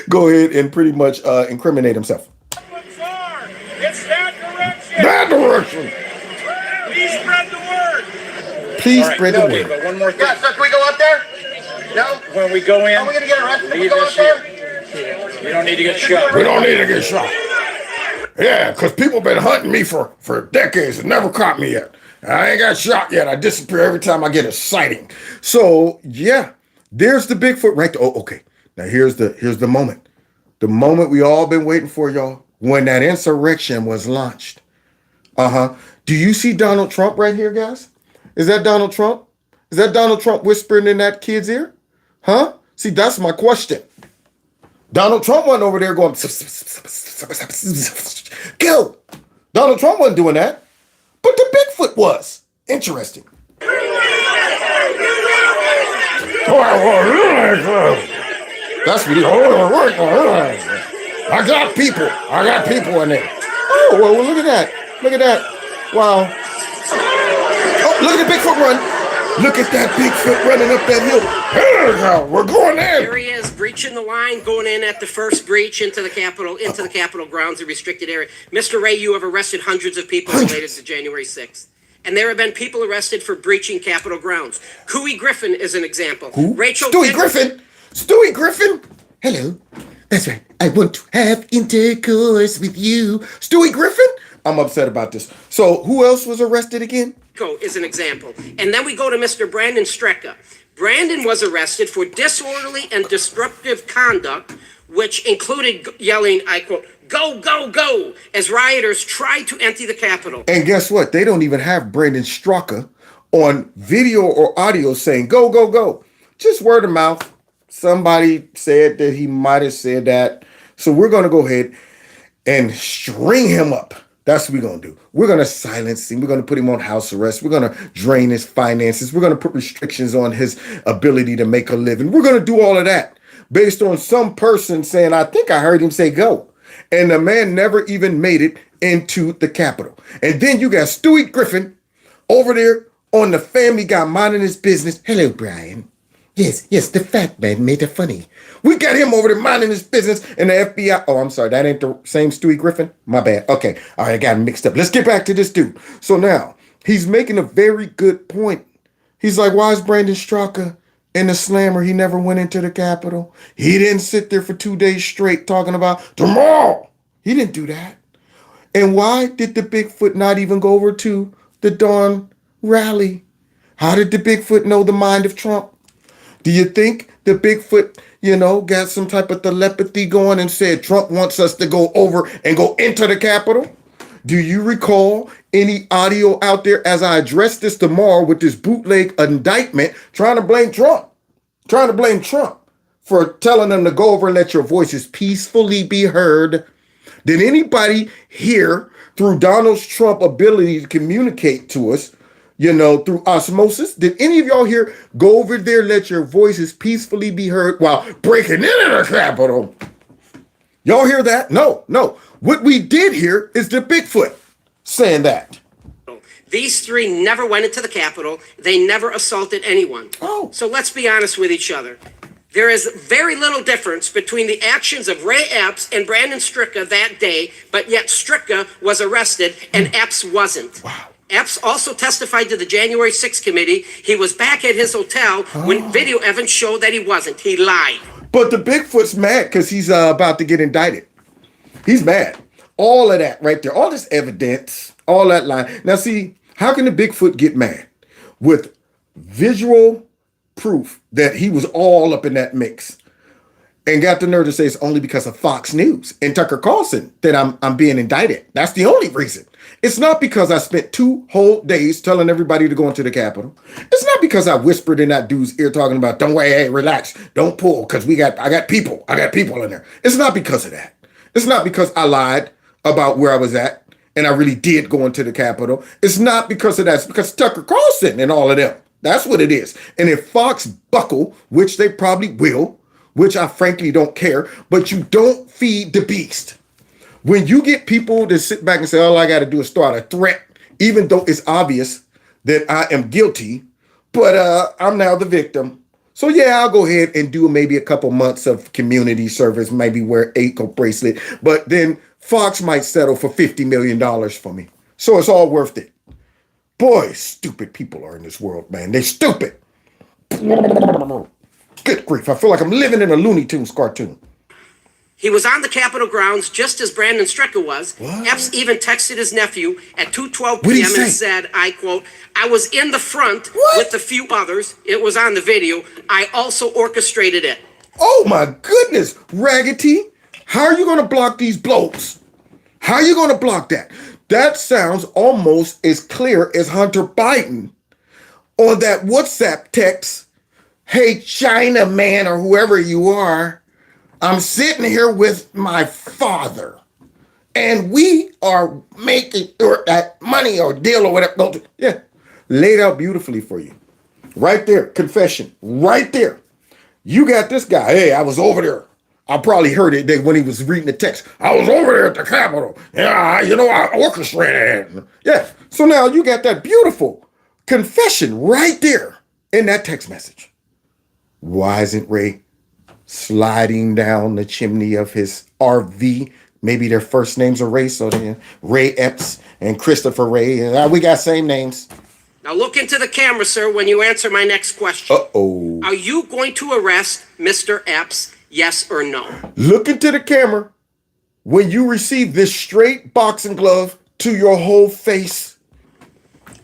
go ahead and pretty much incriminate himself. It's that direction. That direction. Please spread the word. Please spread the word. But one more thing. Yeah, so can we go up there? No? When we go in, Are we gonna get arrested if we leave go this up there? here. You don't need to get shot. We don't need to get shot. Yeah, because people been hunting me for decades and never caught me yet. I ain't got shot yet. I disappear every time I get a sighting. So yeah, there's the Bigfoot right there. Oh, okay. Now here's the moment. The moment we all been waiting for, y'all. When that insurrection was launched. Do you see Donald Trump right here, guys? Is that Donald Trump? Is that Donald Trump whispering in that kid's ear? Huh? See, that's my question. Donald Trump wasn't over there going, kill. Donald Trump wasn't doing that. But the Bigfoot was. Interesting. That's what he. I got people in there. Oh, well, look at that. Look at that. Wow. Oh, look at the Bigfoot run. Look at that Bigfoot running up that hill. Hey, we're going in. Here he is, breaching the line, going in at the first breach into the Capitol grounds, the restricted area. Mr. Ray, you have arrested hundreds of people related to January 6th. And there have been people arrested for breaching Capitol grounds. Huey Griffin is an example. Who? Rachel Stewie Griffin. Stewie Griffin. Hello. That's right. I want to have intercourse with you. Stewie Griffin? I'm upset about this. So who else was arrested again? Is an example. And then we go to Mr. Brandon Strecka. Brandon was arrested for disorderly and disruptive conduct, which included yelling, I quote, "Go, go, go," as rioters tried to empty the Capitol. And guess what? They don't even have Brandon Straka on video or audio saying, go, go, go. Just word of mouth. Somebody said that he might have said that. So we're going to go ahead and string him up. That's what we're going to do. We're going to silence him. We're going to put him on house arrest. We're going to drain his finances. We're going to put restrictions on his ability to make a living. We're going to do all of that based on some person saying, I think I heard him say go. And the man never even made it into the Capitol. And then you got Stewie Griffin over there on the Family Guy minding his business. Hello, Brian. Yes, the fat man made it funny. We got him over there minding his business and the FBI. Oh, I'm sorry. That ain't the same Stewie Griffin? My bad. Okay. All right. I got him mixed up. Let's get back to this dude. So now he's making a very good point. He's like, why is Brandon Straka in the slammer? He never went into the Capitol. He didn't sit there for 2 days straight talking about tomorrow. He didn't do that. And why did the Bigfoot not even go over to the Dawn rally? How did the Bigfoot know the mind of Trump? Do you think the Bigfoot, got some type of telepathy going and said Trump wants us to go over and go into the Capitol? Do you recall any audio out there as I address this tomorrow with this bootleg indictment trying to blame Trump for telling them to go over and let your voices peacefully be heard? Did anybody hear through Donald Trump's ability to communicate to us, through osmosis? Did any of y'all here go over there, let your voices peacefully be heard while breaking into the Capitol? Y'all hear that? No. What we did hear is the Bigfoot saying that. These three never went into the Capitol. They never assaulted anyone. Oh. So let's be honest with each other. There is very little difference between the actions of Ray Epps and Brandon Straka that day, but yet Straka was arrested and Epps wasn't. Wow. Epps also testified to the January 6th committee. He was back at his hotel when video evidence showed that he wasn't. He lied. But the Bigfoot's mad because he's about to get indicted. He's mad. All of that right there, all this evidence, all that line. Now, see, how can the Bigfoot get mad with visual proof that he was all up in that mix? And got the nerve to say it's only because of Fox News and Tucker Carlson that I'm being indicted. That's the only reason. It's not because I spent 2 whole days telling everybody to go into the Capitol. It's not because I whispered in that dude's ear talking about, don't worry, hey, relax, don't pull, because I got people in there. It's not because of that. It's not because I lied about where I was at and I really did go into the Capitol. It's not because of that. It's because Tucker Carlson and all of them. That's what it is. And if Fox buckle, which they probably will, which I frankly don't care, but you don't feed the beast. When you get people to sit back and say, all I got to do is start a threat, even though it's obvious that I am guilty, but I'm now the victim. So yeah, I'll go ahead and do maybe a couple months of community service, maybe wear an ankle bracelet, but then Fox might settle for $50 million for me. So it's all worth it. Boy, stupid people are in this world, man. They're stupid. Good grief, I feel like I'm living in a Looney Tunes cartoon. He was on the Capitol grounds just as Brandon Strecker was. What? Epps even texted his nephew at 2:12 What'd he p.m. say? and said, I quote, I was in the front What? with a few others. It was on the video. I also orchestrated it. Oh my goodness, Raggedy. How are you going to block these blokes? How are you going to block that? That sounds almost as clear as Hunter Biden on that WhatsApp text. Hey, China man, or whoever you are, I'm sitting here with my father, and we are making that money or deal or whatever. Yeah, laid out beautifully for you. Right there, confession, right there. You got this guy. Hey, I was over there. I probably heard it when he was reading the text. I was over there at the Capitol. Yeah, I orchestrated it. Yeah, so now you got that beautiful confession right there in that text message. Why isn't Ray sliding down the chimney of his RV? Maybe their first names are Ray, so then Ray Epps and Christopher Ray. We got same names. Now look into the camera, sir, when you answer my next question. Uh-oh. Are you going to arrest Mr. Epps, yes or no? Look into the camera when you receive this straight boxing glove to your whole face.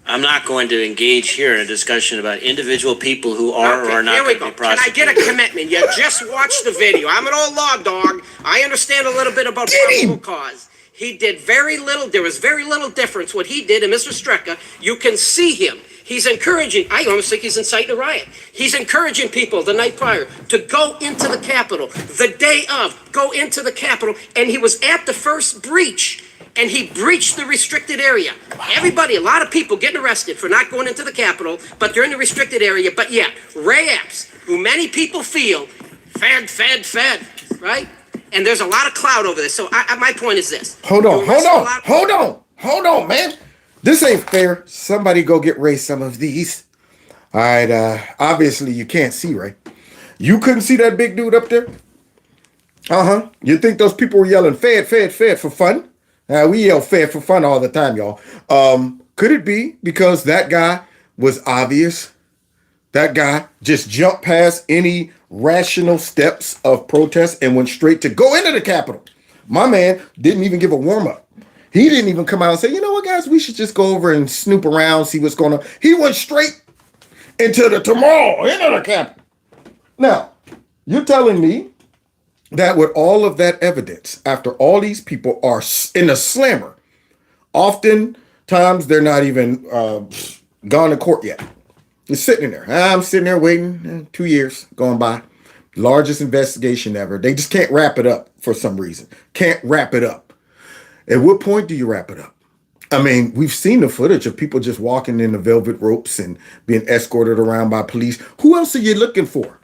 I'm not going to engage here in a discussion about individual people who are or are not Here we going to go. be Can I prosecuted. get a commitment? You just watched the video. I'm an old law dog. I understand a little bit about Get him! probable cause. He did very little. There was very little difference what he did and Mr. Strecker. You can see him. He's encouraging, I almost think he's inciting a riot. He's encouraging people the night prior to go into the Capitol, the day of, go into the Capitol, and he was at the first breach, and he breached the restricted area. Everybody, a lot of people getting arrested for not going into the Capitol, but they're in the restricted area. But yet, Ray Epps, who many people feel, fed, right? And there's a lot of cloud over this. So my point is this. Hold on, man. This ain't fair. Somebody go get Ray some of these. All right, obviously you can't see Ray. You couldn't see that big dude up there? Uh-huh. You think those people were yelling fed for fun? We yell fed for fun all the time, y'all. Could it be because that guy was obvious? That guy just jumped past any rational steps of protest and went straight to go into the Capitol. My man didn't even give a warm-up. He didn't even come out and say, you know what, guys, we should just go over and snoop around, see what's going on. He went straight into the Capitol. Now, you're telling me that with all of that evidence, after all these people are in a slammer, oftentimes they're not even gone to court yet. You're sitting there. I'm sitting there waiting, 2 years going by. Largest investigation ever. They just can't wrap it up for some reason. Can't wrap it up. At what point do you wrap it up? I mean, we've seen the footage of people just walking in the velvet ropes and being escorted around by police. Who else are you looking for?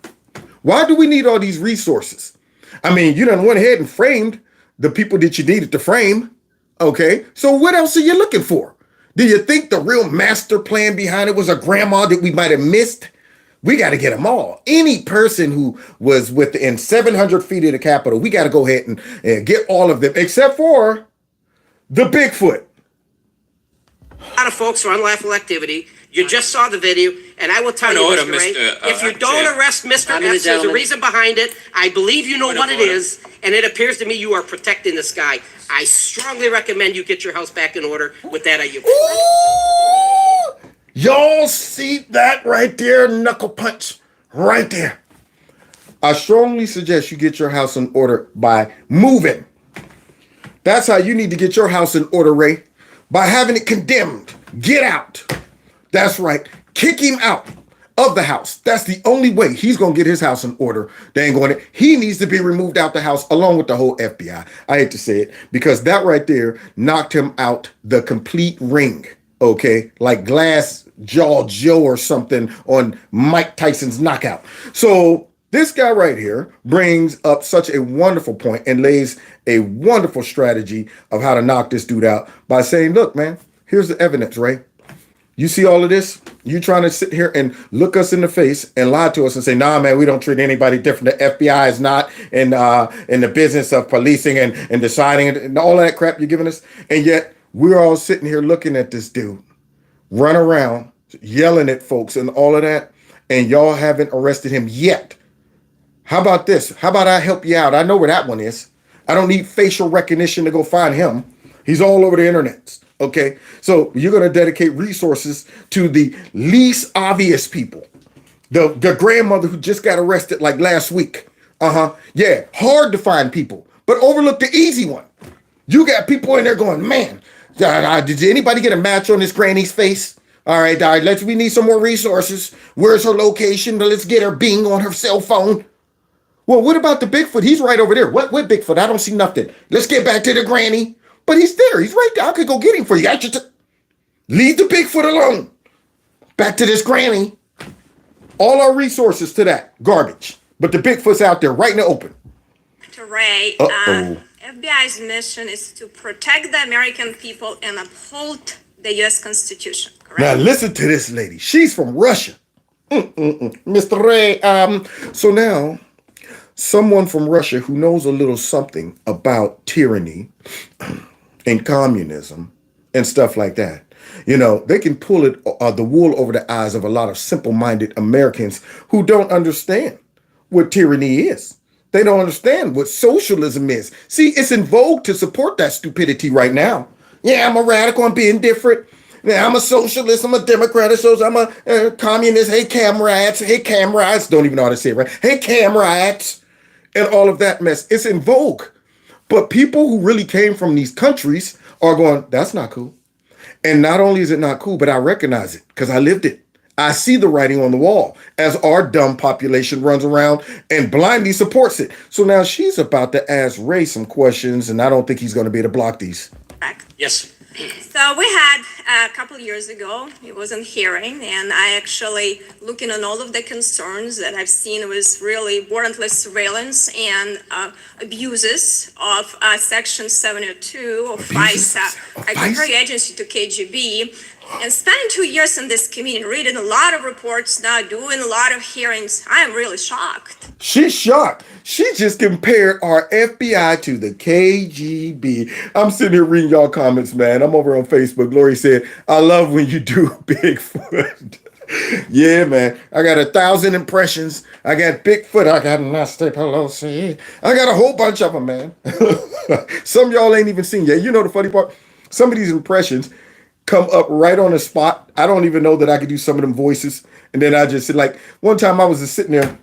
Why do we need all these resources? I mean, you done went ahead and framed the people that you needed to frame. Okay, so what else are you looking for? Do you think the real master plan behind it was a grandma that we might have missed? We got to get them all. Any person who was within 700 feet of the Capitol, we got to go ahead and get all of them, except for the Bigfoot. A lot of folks for unlawful activity You just saw the video, and I will tell you, Order, Mr. Ray, Mr. if you don't Chair. arrest Mr. Time in the Epps, there's a gentleman. reason behind it. I believe you know Point what of it order. is, and it appears to me you are protecting this guy. I strongly recommend you get your house back in order. With that, Ooh! Y'all see that right there, knuckle punch, right there. I strongly suggest you get your house in order by moving. That's how you need to get your house in order, Ray, by having it condemned. Get out. That's right. Kick him out of the house. That's the only way he's going to get his house in order. They ain't going to. He needs to be removed out the house along with the whole FBI. I hate to say it because that right there knocked him out the complete ring. Okay, like Glass Jaw Joe or something on Mike Tyson's Knockout. So this guy right here brings up such a wonderful point and lays a wonderful strategy of how to knock this dude out by saying, look, man, here's the evidence, Ray. You see all of this? You trying to sit here and look us in the face and lie to us and say, nah, man, we don't treat anybody different. The FBI is not in the business of policing and deciding and all that crap you're giving us. And yet we're all sitting here looking at this dude run around yelling at folks and all of that. And y'all haven't arrested him yet. How about this? How about I help you out? I know where that one is. I don't need facial recognition to go find him. He's all over the internet. Okay, so you're going to dedicate resources to the least obvious people. The grandmother who just got arrested like last week. Yeah, hard to find people, but overlook the easy one. You got people in there going, man, did anybody get a match on this granny's face? All right, we need some more resources. Where's her location? Let's get her Bing on her cell phone. Well, what about the Bigfoot? He's right over there. What Bigfoot? I don't see nothing. Let's get back to the granny. But he's there. He's right there. I could go get him for you. Leave the Bigfoot alone. Back to this granny. All our resources to that. Garbage. But the Bigfoot's out there right in the open. To Ray, Uh-oh. FBI's mission is to protect the American people and uphold the U.S. Constitution, correct? Now listen to this lady. She's from Russia. Mr. Ray. So now, someone from Russia who knows a little something about tyranny and communism and stuff like that. You know, they can pull it the wool over the eyes of a lot of simple-minded Americans who don't understand what tyranny is. They don't understand what socialism is. See, it's in vogue to support that stupidity right now. Yeah, I'm a radical. I'm being different. Yeah, I'm a socialist. I'm a Democrat. I'm a communist. Hey, comrades. Hey, comrades. Don't even know how to say it, right? Hey, comrades. And all of that mess. It's in vogue. But people who really came from these countries are going, that's not cool. And not only is it not cool, but I recognize it because I lived it. I see the writing on the wall as our dumb population runs around and blindly supports it. So now she's about to ask Ray some questions, and I don't think he's going to be able to block these. Yes. So we had a couple years ago, it was in hearing, and I actually looking on all of the concerns that I've seen was really warrantless surveillance and abuses of Section 702 of FISA, I compare your agency to KGB, and spending 2 years in this community, reading a lot of reports now, doing a lot of hearings, I am really shocked. She's shocked. She just compared our FBI to the KGB. I'm sitting here reading y'all comments, man. I'm over on Facebook. Lori said, I love when you do Bigfoot. Yeah, man. I got 1,000 impressions. I got Bigfoot. I got Nasty Pelosi. I got a whole bunch of them, man. Some of y'all ain't even seen yet. You know the funny part? Some of these impressions come up right on the spot. I don't even know that I could do some of them voices. And then I just said, like, one time I was just sitting there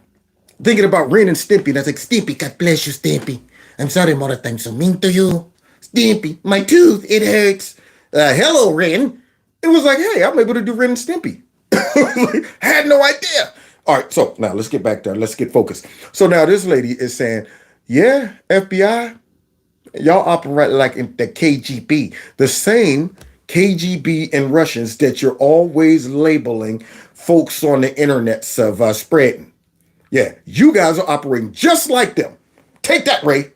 thinking about Ren and Stimpy. And I was like, Stimpy, God bless you, Stimpy. I'm sorry I'm all the time so mean to you. Stimpy, my tooth, it hurts. Hello, Ren. It was like, hey, I'm able to do Ren and Stimpy. Had no idea. All right, so now let's get back there. Let's get focused. So now this lady is saying, yeah, FBI, y'all operate like in the KGB. The same KGB and Russians that you're always labeling folks on the internet of spreading. Yeah, you guys are operating just like them. Take that, Ray.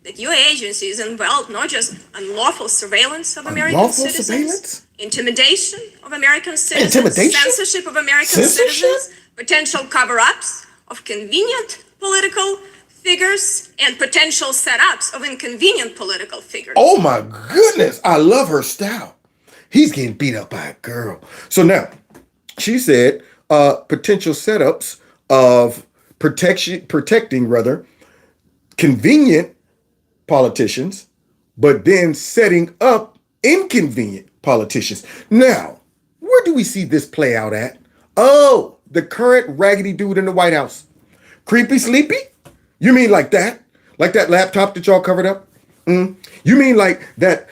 That your agency is involved not just unlawful surveillance of American citizens, intimidation of American citizens, censorship of American citizens, potential cover-ups of convenient political figures, and potential setups of inconvenient political figures. Oh my goodness, I love her style. He's getting beat up by a girl. So now, she said potential setups of protecting rather convenient politicians, but then setting up inconvenient politicians. Now, where do we see this play out at? Oh, the current raggedy dude in the White House. Creepy Sleepy? You mean like that? Like that laptop that y'all covered up? You mean like that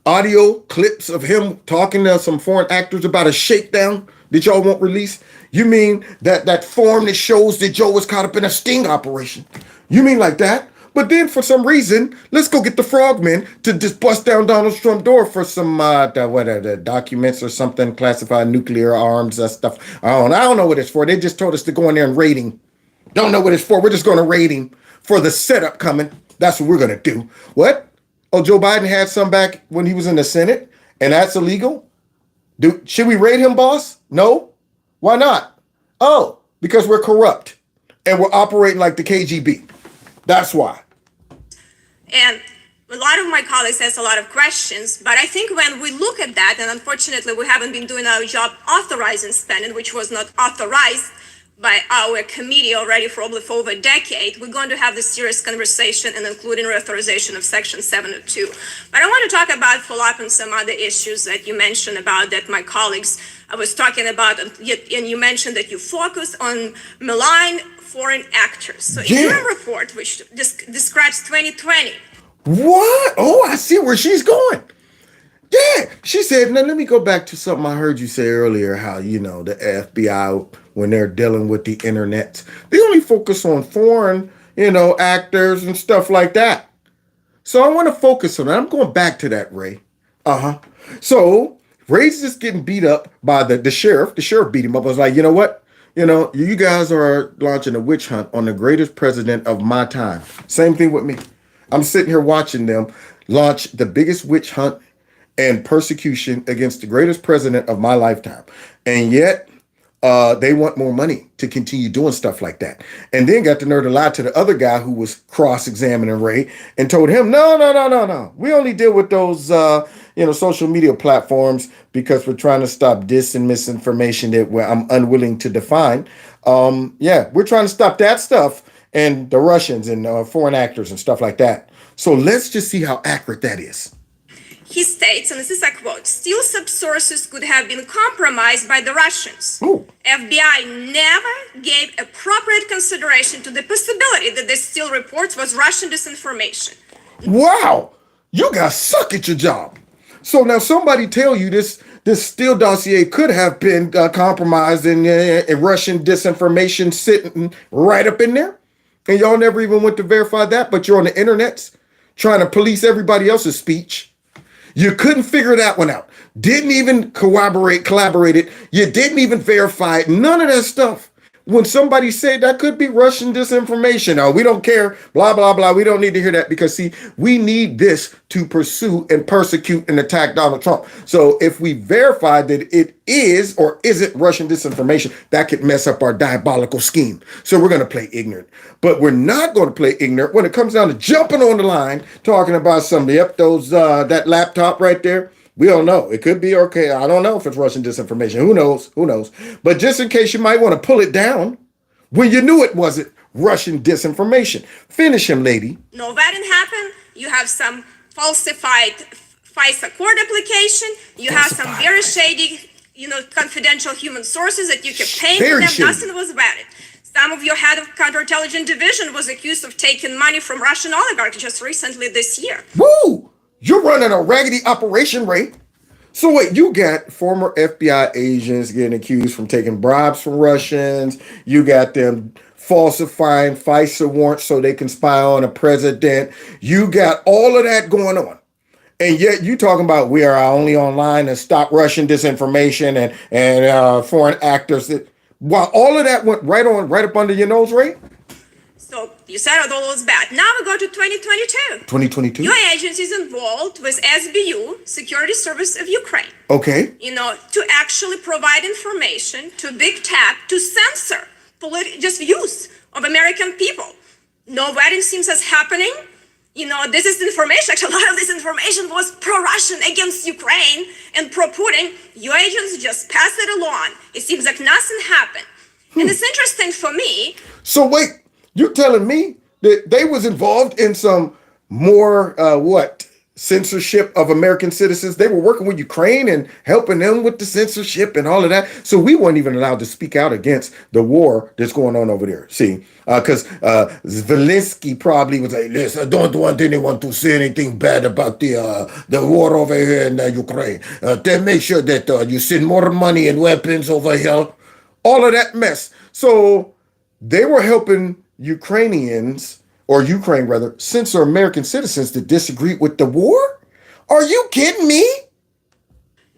audio clips of him talking to some foreign actors about a shakedown that y'all won't release? You mean that form that shows that Joe was caught up in a sting operation? You mean like that? But then for some reason, let's go get the frogmen to just bust down Donald Trump's door for some the documents or something, classified nuclear arms stuff. I don't know what it's for. They just told us to go in there and raid him. Don't know what it's for. We're just going to raid him for the setup coming. That's what we're going to do. What? Oh, Joe Biden had some back when he was in the Senate, and that's illegal? Should we raid him, boss? No? Why not? Oh, because we're corrupt and we're operating like the KGB. That's why. And a lot of my colleagues asked a lot of questions, but I think when we look at that, and unfortunately we haven't been doing our job authorizing spending, which was not authorized by our committee already for over a decade, we're going to have this serious conversation and including reauthorization of Section 702. But I want to talk about follow-up on some other issues that you mentioned about that my colleagues I was talking about, and you mentioned that you focus on malign foreign actors. So in your report, which describes 2020. What? Oh, I see where she's going. Yeah, she said, now let me go back to something I heard you say earlier, how, the FBI, when they're dealing with the internet, they only focus on foreign, actors and stuff like that. So I want to focus on that. I'm going back to that, Ray. So Ray's just getting beat up by the sheriff. The sheriff beat him up. I was like, you know what? You guys are launching a witch hunt on the greatest president of my time. Same thing with me. I'm sitting here watching them launch the biggest witch hunt and persecution against the greatest president of my lifetime. And yet they want more money to continue doing stuff like that. And then got the nerve to lie to the other guy who was cross-examining Ray and told him, no. We only deal with those, social media platforms because we're trying to stop dis and misinformation that I'm unwilling to define. We're trying to stop that stuff and the Russians and foreign actors and stuff like that. So let's just see how accurate that is. He states, and this is a quote, "Still sub-sources could have been compromised by the Russians. Ooh. FBI never gave appropriate consideration to the possibility that the Steele reports was Russian disinformation." Wow, you guys suck at your job. So now somebody tell you this Steele dossier could have been compromised and Russian disinformation sitting right up in there, and y'all never even went to verify that, but you're on the internet trying to police everybody else's speech. You couldn't figure that one out. Didn't even collaborate it. You didn't even verify it. None of that stuff. When somebody said that could be Russian disinformation, oh, we don't care, blah, blah, blah. We don't need to hear that because, see, we need this to pursue and persecute and attack Donald Trump. So if we verify that it is or isn't Russian disinformation, that could mess up our diabolical scheme. So we're going to play ignorant. But we're not going to play ignorant when it comes down to jumping on the line, talking about somebody, that laptop right there. We don't know. It could be okay. I don't know if it's Russian disinformation. Who knows? But just in case you might want to pull it down when you knew it wasn't Russian disinformation. Finish him, lady. No, that didn't happen. You have some falsified FISA court application. You have some very shady, confidential human sources that you kept paying for them. Shady. Nothing was about it. Some of your head of counterintelligence division was accused of taking money from Russian oligarchs just recently this year. Woo! You're running a raggedy operation, Ray. So wait, you got former FBI agents getting accused from taking bribes from Russians. You got them falsifying FISA warrants so they can spy on a president. You got all of that going on. And yet you talking about we are only online to stop Russian disinformation and foreign actors. While all of that went right up under your nose, Ray? So you said it all was bad. Now we go to 2022. 2022? Your agency is involved with SBU, Security Service of Ukraine. Okay. To actually provide information to big tech to censor just views of American people. No vetting seems as happening. this is information. Actually, a lot of this information was pro-Russian against Ukraine and pro-Putin. Your agents just pass it along. It seems like nothing happened. And it's interesting for me. So wait, you're telling me that they was involved in some more censorship of American citizens? They were working with Ukraine and helping them with the censorship and all of that. So we weren't even allowed to speak out against the war that's going on over there. See, because Zelensky probably was like, listen, I don't want anyone to say anything bad about the war over here in Ukraine. They make sure that you send more money and weapons over here. All of that mess. So they were helping Ukrainians, or Ukraine rather, censor American citizens that disagreed with the war? Are you kidding me?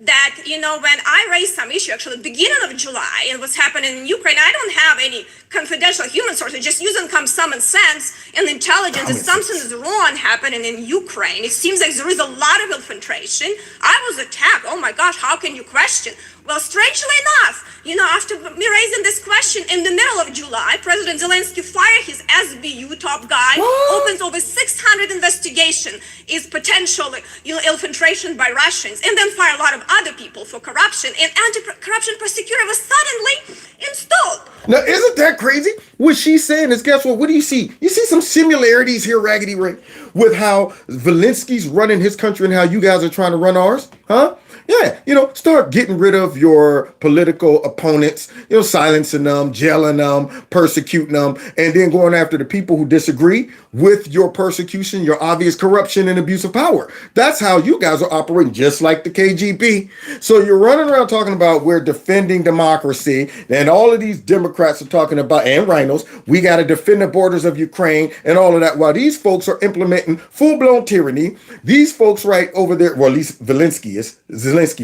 That, when I raised some issue, actually, beginning of July, and what's happening in Ukraine, I don't have any confidential human sources, just using common sense and intelligence. If something is wrong happening in Ukraine, it seems like there is a lot of infiltration. I was attacked. Oh my gosh, how can you question? Well, strangely enough, after me raising this question in the middle of July, President Zelensky fired his SBU top guy, opens over 600 investigation, is potential, infiltration by Russians, and then fire a lot of other people for corruption, and anti-corruption prosecutor was suddenly installed. Now, isn't that crazy? What she's saying is, guess what? What do you see? You see some similarities here, Raggedy Ray, with how Zelensky's running his country and how you guys are trying to run ours? Huh? Yeah, start getting rid of your political opponents, silencing them, jailing them, persecuting them, and then going after the people who disagree with your persecution, your obvious corruption and abuse of power. That's how you guys are operating, just like the KGB. So you're running around talking about we're defending democracy, and all of these Democrats are talking about, and rhinos, we got to defend the borders of Ukraine and all of that, while these folks are implementing full-blown tyranny. These folks right over there, well, at least Zelensky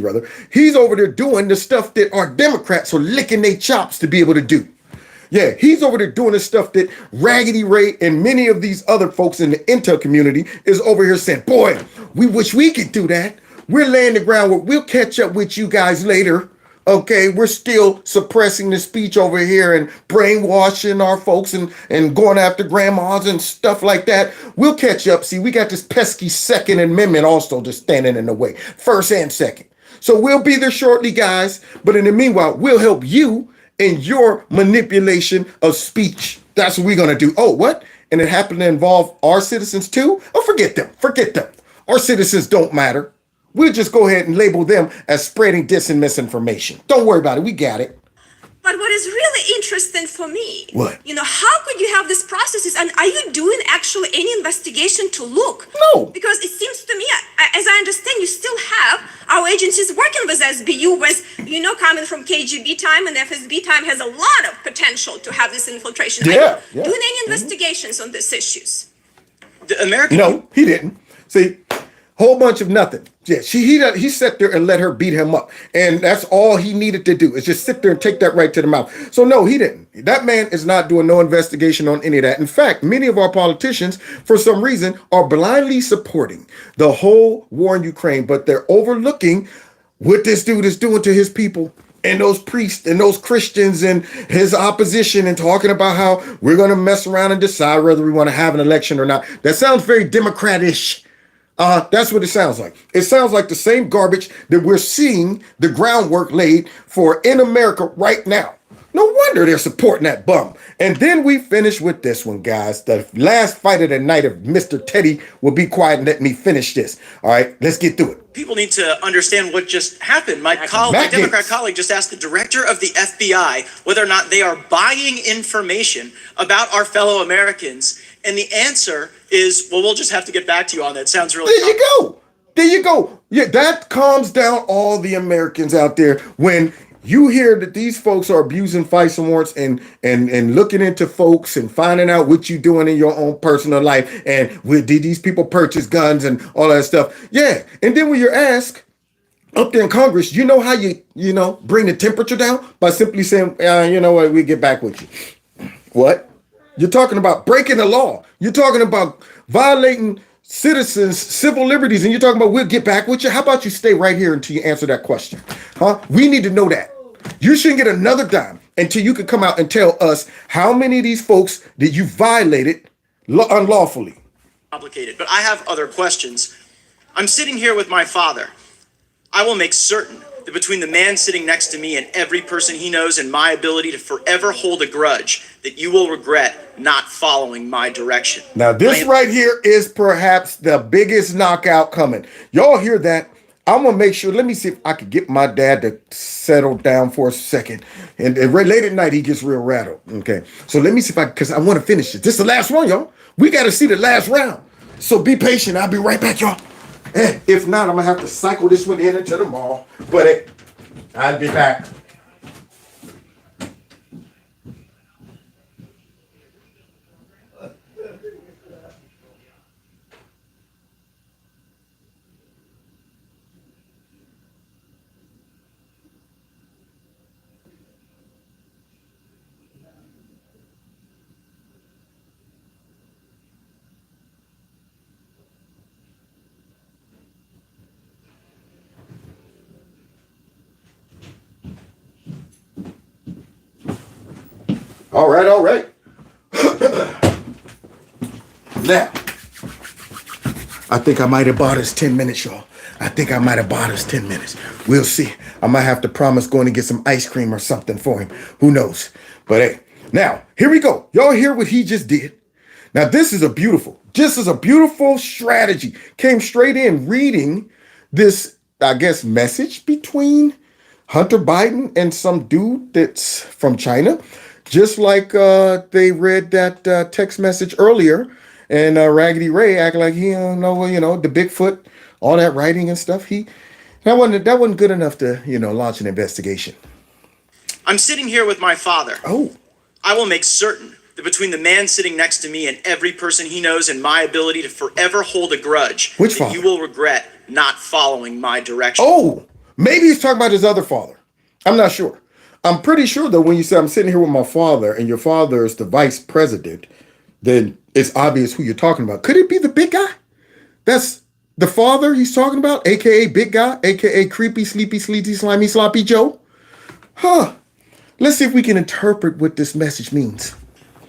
rather, he's over there doing the stuff that our Democrats are licking their chops to be able to do. Yeah, he's over there doing the stuff that Raggedy Ray and many of these other folks in the intel community is over here saying, boy, we wish we could do that. We're laying the groundwork. We'll catch up with you guys later. Okay, we're still suppressing the speech over here and brainwashing our folks and going after grandmas and stuff like that. We'll catch up. See, we got this pesky Second Amendment also just standing in the way, first and second. So we'll be there shortly, guys. But in the meanwhile, we'll help you in your manipulation of speech. That's what we're going to do. Oh, what? And it happened to involve our citizens too? Oh, forget them. Forget them. Our citizens don't matter. We'll just go ahead and label them as spreading dis and misinformation. Don't worry about it. We got it. But what is really interesting for me, what? How could you have these processes? And are you doing actually any investigation to look? No. Because it seems to me, as I understand, you still have our agencies working with SBU, with, coming from KGB time and FSB time has a lot of potential to have this infiltration. Yeah. Doing any investigations on these issues? The American. No, he didn't. See, whole bunch of nothing. Yeah, he sat there and let her beat him up. And that's all he needed to do is just sit there and take that right to the mouth. So no, he didn't. That man is not doing no investigation on any of that. In fact, many of our politicians, for some reason, are blindly supporting the whole war in Ukraine, but they're overlooking what this dude is doing to his people and those priests and those Christians and his opposition, and talking about how we're going to mess around and decide whether we want to have an election or not. That sounds very Democrat-ish. That's what it sounds like. It sounds like the same garbage that we're seeing the groundwork laid for in America right now. No wonder they're supporting that bum. And then we finish with this one, guys. The last fight of the night of Mr. Teddy will be quiet and let me finish this. All right, let's get through it. People need to understand what just happened. My Democrat colleague just asked the director of the FBI whether or not they are buying information about our fellow Americans. And the answer is, well, we'll just have to get back to you on that. Sounds really There you go. There you go. Yeah, that calms down all the Americans out there when you hear that these folks are abusing FISA warrants and looking into folks and finding out what you're doing in your own personal life, and did these people purchase guns and all that stuff. Yeah. And then when you're asked up there in Congress, you know how you bring the temperature down? By simply saying, you know what, we get back with you. What? You're talking about breaking the law. You're talking about violating citizens' civil liberties, and you're talking about we'll get back with you. How about you stay right here until you answer that question? Huh? We need to know that. You shouldn't get another dime until you can come out and tell us how many of these folks that you violated unlawfully. complicated, but I have other questions. I'm sitting here with my father. I will make certain that between the man sitting next to me and every person he knows and my ability to forever hold a grudge, that you will regret not following my direction. Now, this right here is perhaps the biggest knockout coming. Y'all hear that? I'm going to make sure. Let me see if I could get my dad to settle down for a second. And late at night, he gets real rattled. Okay. So let me see if because I want to finish it. This is the last one, y'all. We got to see the last round. So be patient. I'll be right back, y'all. And if not, I'm going to have to cycle this one in until tomorrow. But I'll be back. All right, all right. Now, I think I might have bought us 10 minutes, y'all. I think I might have bought us 10 minutes. We'll see. I might have to promise going to get some ice cream or something for him. Who knows? But hey, now, here we go. Y'all hear what he just did? Now, this is a beautiful strategy. Came straight in reading this, I guess, message between Hunter Biden and some dude that's from China. Just like they read that text message earlier, and Raggedy Ray acting like he don't know, the Bigfoot, all that writing and stuff. That wasn't good enough to, launch an investigation. I'm sitting here with my father. Oh. I will make certain that between the man sitting next to me and every person he knows and my ability to forever hold a grudge, Which that father? you will regret not following my direction. Oh, maybe he's talking about his other father. I'm not sure. I'm pretty sure, though, when you say I'm sitting here with my father and your father is the vice president, then it's obvious who you're talking about. Could it be the big guy? That's the father he's talking about, a.k.a. big guy, a.k.a. creepy, sleepy, sleazy, slimy, sloppy Joe? Huh. Let's see if we can interpret what this message means.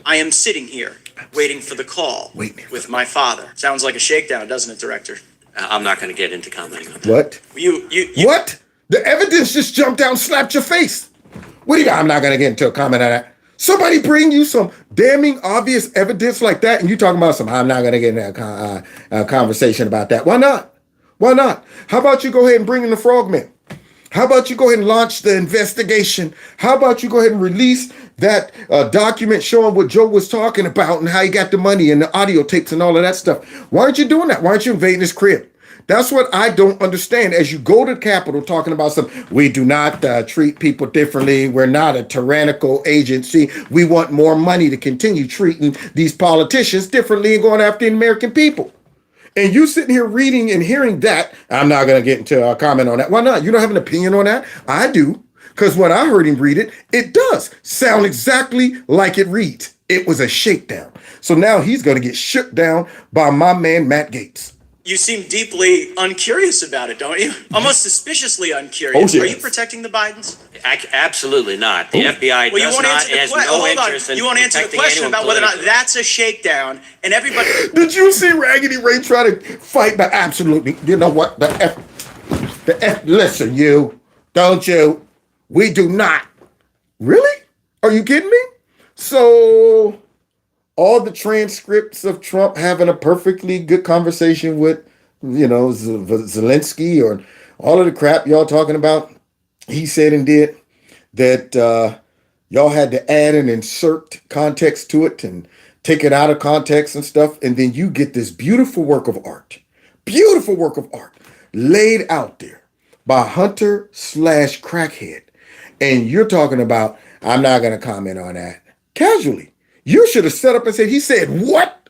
I am sitting here waiting for the call with my father. Sounds like a shakedown, doesn't it, Director? I'm not going to get into commenting on that. What? You. What? The evidence just jumped out and slapped your face. What do you got? I'm not going to get into a comment on that. Somebody bring you some damning obvious evidence like that, and you talking about some, I'm not going to get into a conversation about that. Why not? Why not? How about you go ahead and bring in the frogmen? How about you go ahead and launch the investigation? How about you go ahead and release that document showing what Joe was talking about and how he got the money and the audio tapes and all of that stuff? Why aren't you doing that? Why aren't you invading his crib? That's what I don't understand. As you go to the Capitol talking about we do not treat people differently. We're not a tyrannical agency. We want more money to continue treating these politicians differently and going after the American people. And you sitting here reading and hearing that, I'm not going to get into a comment on that. Why not? You don't have an opinion on that? I do. Because when I heard him read it, it does sound exactly like it reads. It was a shakedown. So now he's going to get shook down by my man, Matt Gaetz. You seem deeply uncurious about it, don't you? Almost suspiciously uncurious. Oh, yes. Are you protecting the Bidens? Absolutely not. The FBI Well, you does won't not answer the has question. no Hold on. interest in You won't answer the protecting question anyone about whether or not politically. that's a shakedown, and everybody. Did you see Raggedy Ray try to fight back? Absolutely. You know what? Listen, don't you? We do not. Really? Are you kidding me? So all the transcripts of Trump having a perfectly good conversation with, Zelensky or all of the crap y'all talking about, he said and did, that y'all had to add and insert context to it and take it out of context and stuff. And then you get this beautiful work of art laid out there by Hunter/crackhead. And you're talking about, I'm not going to comment on that. Casually. You should have set up and said, he said, what?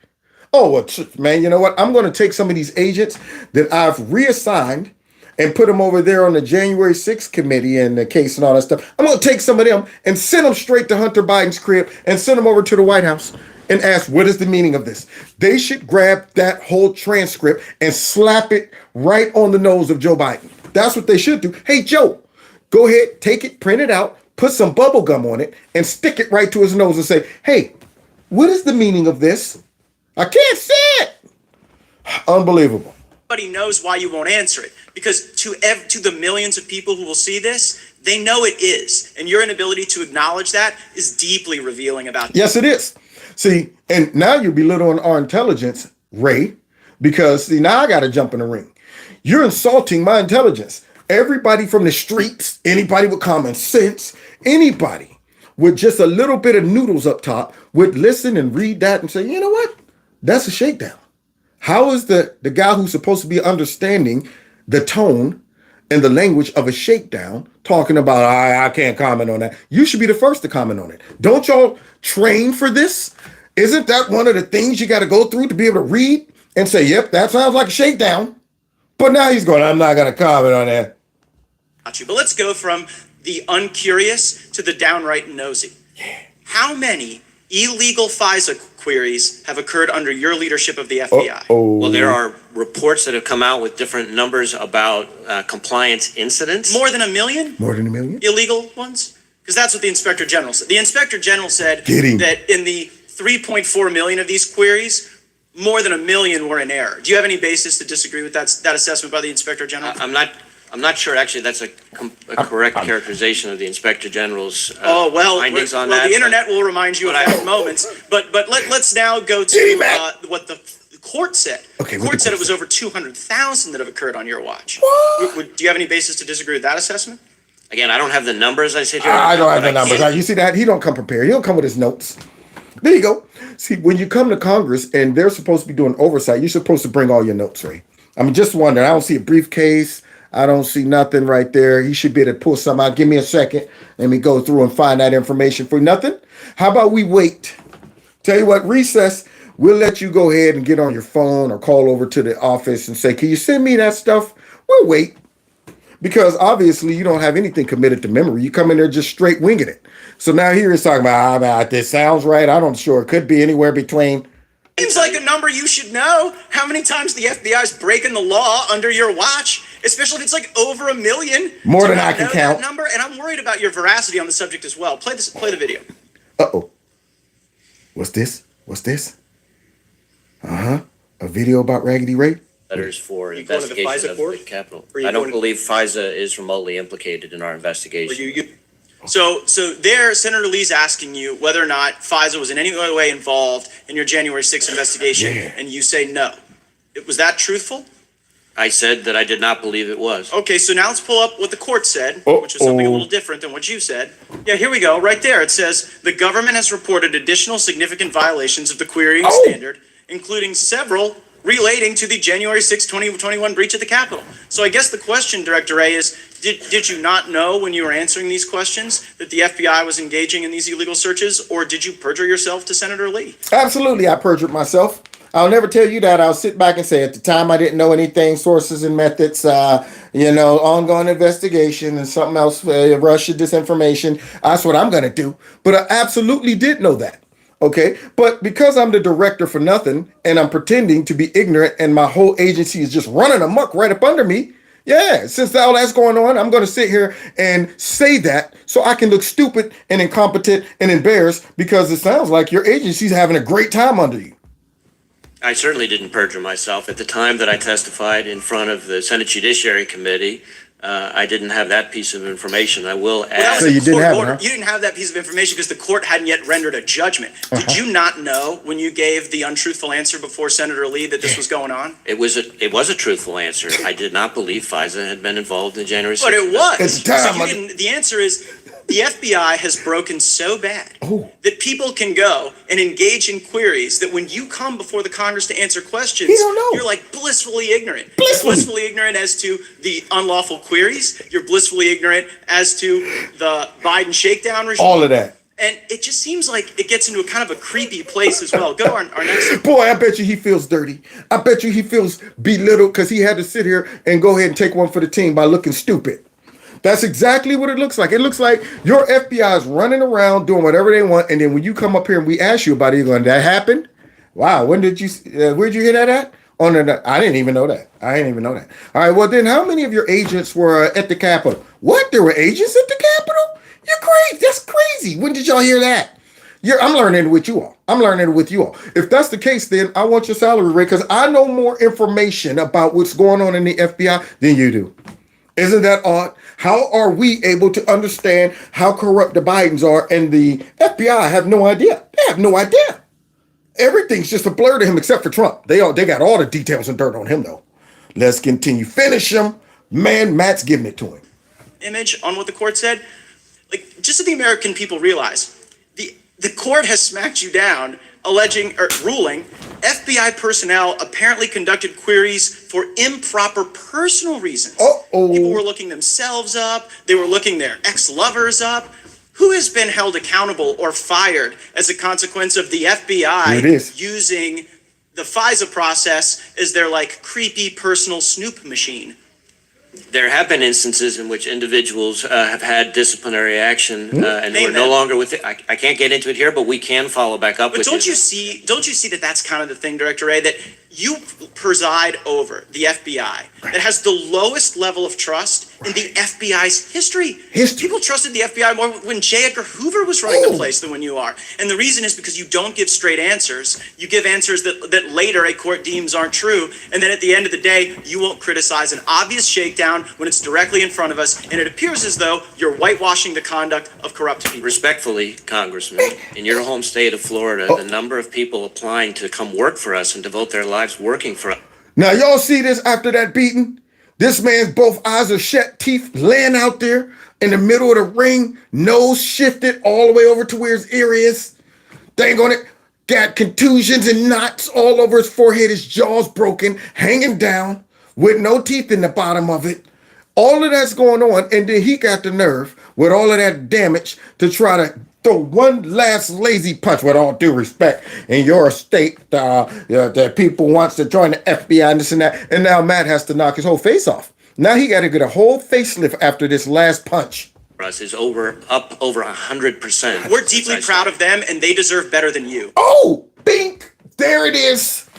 Oh, well, man, you know what? I'm going to take some of these agents that I've reassigned and put them over there on the January 6th committee and the case and all that stuff. I'm going to take some of them and send them straight to Hunter Biden's crib and send them over to the White House and ask, what is the meaning of this? They should grab that whole transcript and slap it right on the nose of Joe Biden. That's what they should do. Hey, Joe, go ahead, take it, print it out, put some bubble gum on it, and stick it right to his nose and say, hey, what is the meaning of this? I can't say it. Unbelievable. Everybody knows why you won't answer it, because to the millions of people who will see this, they know it is, and your inability to acknowledge that is deeply revealing about. Yes, it is. See, and now you're belittling our intelligence, Ray, because see, now I got to jump in the ring. You're insulting my intelligence. Everybody from the streets, anybody with common sense, anybody with just a little bit of noodles up top would listen and read that and say, you know what? That's a shakedown. How is the guy who's supposed to be understanding the tone and the language of a shakedown talking about, I can't comment on that? You should be the first to comment on it. Don't y'all train for this? Isn't that one of the things you got to go through to be able to read and say, yep, that sounds like a shakedown? But now he's going, I'm not going to comment on that. But let's go from the uncurious to the downright nosy. How many illegal FISA queries have occurred under your leadership of the FBI? Well, there are reports that have come out with different numbers about compliance incidents. More than 1 million? More than 1 million? Illegal ones? Because that's what the Inspector General said. The Inspector General said that in the 3.4 million of these queries, more than 1 million were in error. Do you have any basis to disagree with that assessment by the Inspector General? I'm not sure actually that's a correct characterization of the Inspector General's findings on well, that. the internet will remind you of that moments. But let's now go to what the court said. Okay, the court said it was over 200,000 that have occurred on your watch. Do you have any basis to disagree with that assessment? Again, I don't have the numbers. I sit here. I don't have the numbers. You see that? He don't come prepared. He don't come with his notes. There you go. See, when you come to Congress and they're supposed to be doing oversight, you're supposed to bring all your notes, Ray. I'm just wondering. I don't see a briefcase. I don't see nothing right there. He should be able to pull something out. Give me a second. Let me go through and find that information for nothing. How about we wait? Tell you what, recess. We'll let you go ahead and get on your phone or call over to the office and say, can you send me that stuff? We'll wait. Because obviously you don't have anything committed to memory. You come in there just straight winging it. So now here he's talking about, this sounds right. I don't sure. It could be anywhere between. Seems like a number you should know. How many times the FBI is breaking the law under your watch, especially if it's like over 1 million. More than I can count. That number, and I'm worried about your veracity on the subject as well. Play the video. Uh-oh. What's this? A video about Raggedy Ray? Letters for You going to the investigation FISA of court? the Capitol. Or you I don't going to- believe FISA is remotely implicated in our investigation. So there, Senator Lee's asking you whether or not FISA was in any other way involved in your January 6th investigation, and you say no. Was that truthful? I said that I did not believe it was. Okay, so now let's pull up what the court said, which is something a little different than what you said. Yeah, here we go. Right there, it says the government has reported additional significant violations of the querying standard, including several relating to the January 6, 2021 breach of the Capitol. So I guess the question, Director Ray, is did you not know when you were answering these questions that the FBI was engaging in these illegal searches, or did you perjure yourself to Senator Lee? Absolutely, I perjured myself. I'll never tell you that. I'll sit back and say at the time I didn't know anything, sources and methods, ongoing investigation and something else, Russia disinformation. That's what I'm going to do. But I absolutely did know that. Okay, but because I'm the director for nothing and I'm pretending to be ignorant and my whole agency is just running amok right up under me. Yeah, since all that's going on, I'm going to sit here and say that so I can look stupid and incompetent and embarrassed because it sounds like your agency's having a great time under you. I certainly didn't perjure myself. At the time that I testified in front of the Senate Judiciary Committee, I didn't have that piece of information. I will add. So you didn't have it, huh? You didn't have that piece of information because the court hadn't yet rendered a judgment. Did you not know when you gave the untruthful answer before Senator Lee that this was going on? It was a truthful answer. I did not believe FISA had been involved in January 6th. But it was. It's time. So you didn't, the answer is the FBI has broken so bad that people can go and engage in queries that when you come before the Congress to answer questions, you're like blissfully ignorant. You're blissfully ignorant as to the unlawful queries. You're blissfully ignorant as to the Biden shakedown regime. All of that. And it just seems like it gets into a kind of a creepy place as well. Go to our next. Boy, I bet you he feels dirty. I bet you he feels belittled because he had to sit here and go ahead and take one for the team by looking stupid. That's exactly what it looks like. It looks like your FBI is running around doing whatever they want. And then when you come up here and we ask you about it, you're going, that happened? Wow. When did you, where'd you hear that at? Oh, no, I didn't even know that. All right. Well, then how many of your agents were at the Capitol? What? There were agents at the Capitol? You're crazy. That's crazy. When did y'all hear that? I'm learning with you all. I'm learning with you all. If that's the case, then I want your salary rate because I know more information about what's going on in the FBI than you do. Isn't that odd? How are we able to understand how corrupt the Bidens are and the FBI have no idea? They have no idea. Everything's just a blur to him except for Trump. They got all the details and dirt on him though. Let's continue. Finish him. Man, Matt's giving it to him. Image on what the court said, like, just so the American people realize, the court has smacked you down, alleging or ruling FBI personnel apparently conducted queries for improper personal reasons. People were looking themselves up, they were looking their ex-lovers up. Who has been held accountable or fired as a consequence of the FBI using the FISA process as their like creepy personal snoop machine? There have been instances in which individuals have had disciplinary action and we're no longer with it. I can't get into it here, but we can follow back up with it. But don't you see that that's kind of the thing, Director Ray, that you preside over the FBI that has the lowest level of trust in the FBI's history. People trusted the FBI more when J. Edgar Hoover was running the place than when you are. And the reason is because you don't give straight answers. You give answers that later a court deems aren't true. And then at the end of the day, you won't criticize an obvious shakedown when it's directly in front of us. And it appears as though you're whitewashing the conduct of corrupt people. Respectfully, Congressman, in your home state of Florida, the number of people applying to come work for us and devote their lives working for us. Now, y'all see this after that beating? This man's both eyes are shut, teeth laying out there in the middle of the ring, nose shifted all the way over to where his ear is. Dang on it. Got contusions and knots all over his forehead, his jaw's broken, hanging down with no teeth in the bottom of it. All of that's going on, and then he got the nerve with all of that damage to try to throw one last lazy punch, with all due respect, in your state that people wants to join the FBI and this and that. And now Matt has to knock his whole face off. Now he got to get a whole facelift after this last punch. Us is up over 100%. We're deeply proud of them, and they deserve better than you. Oh, bink! There it is.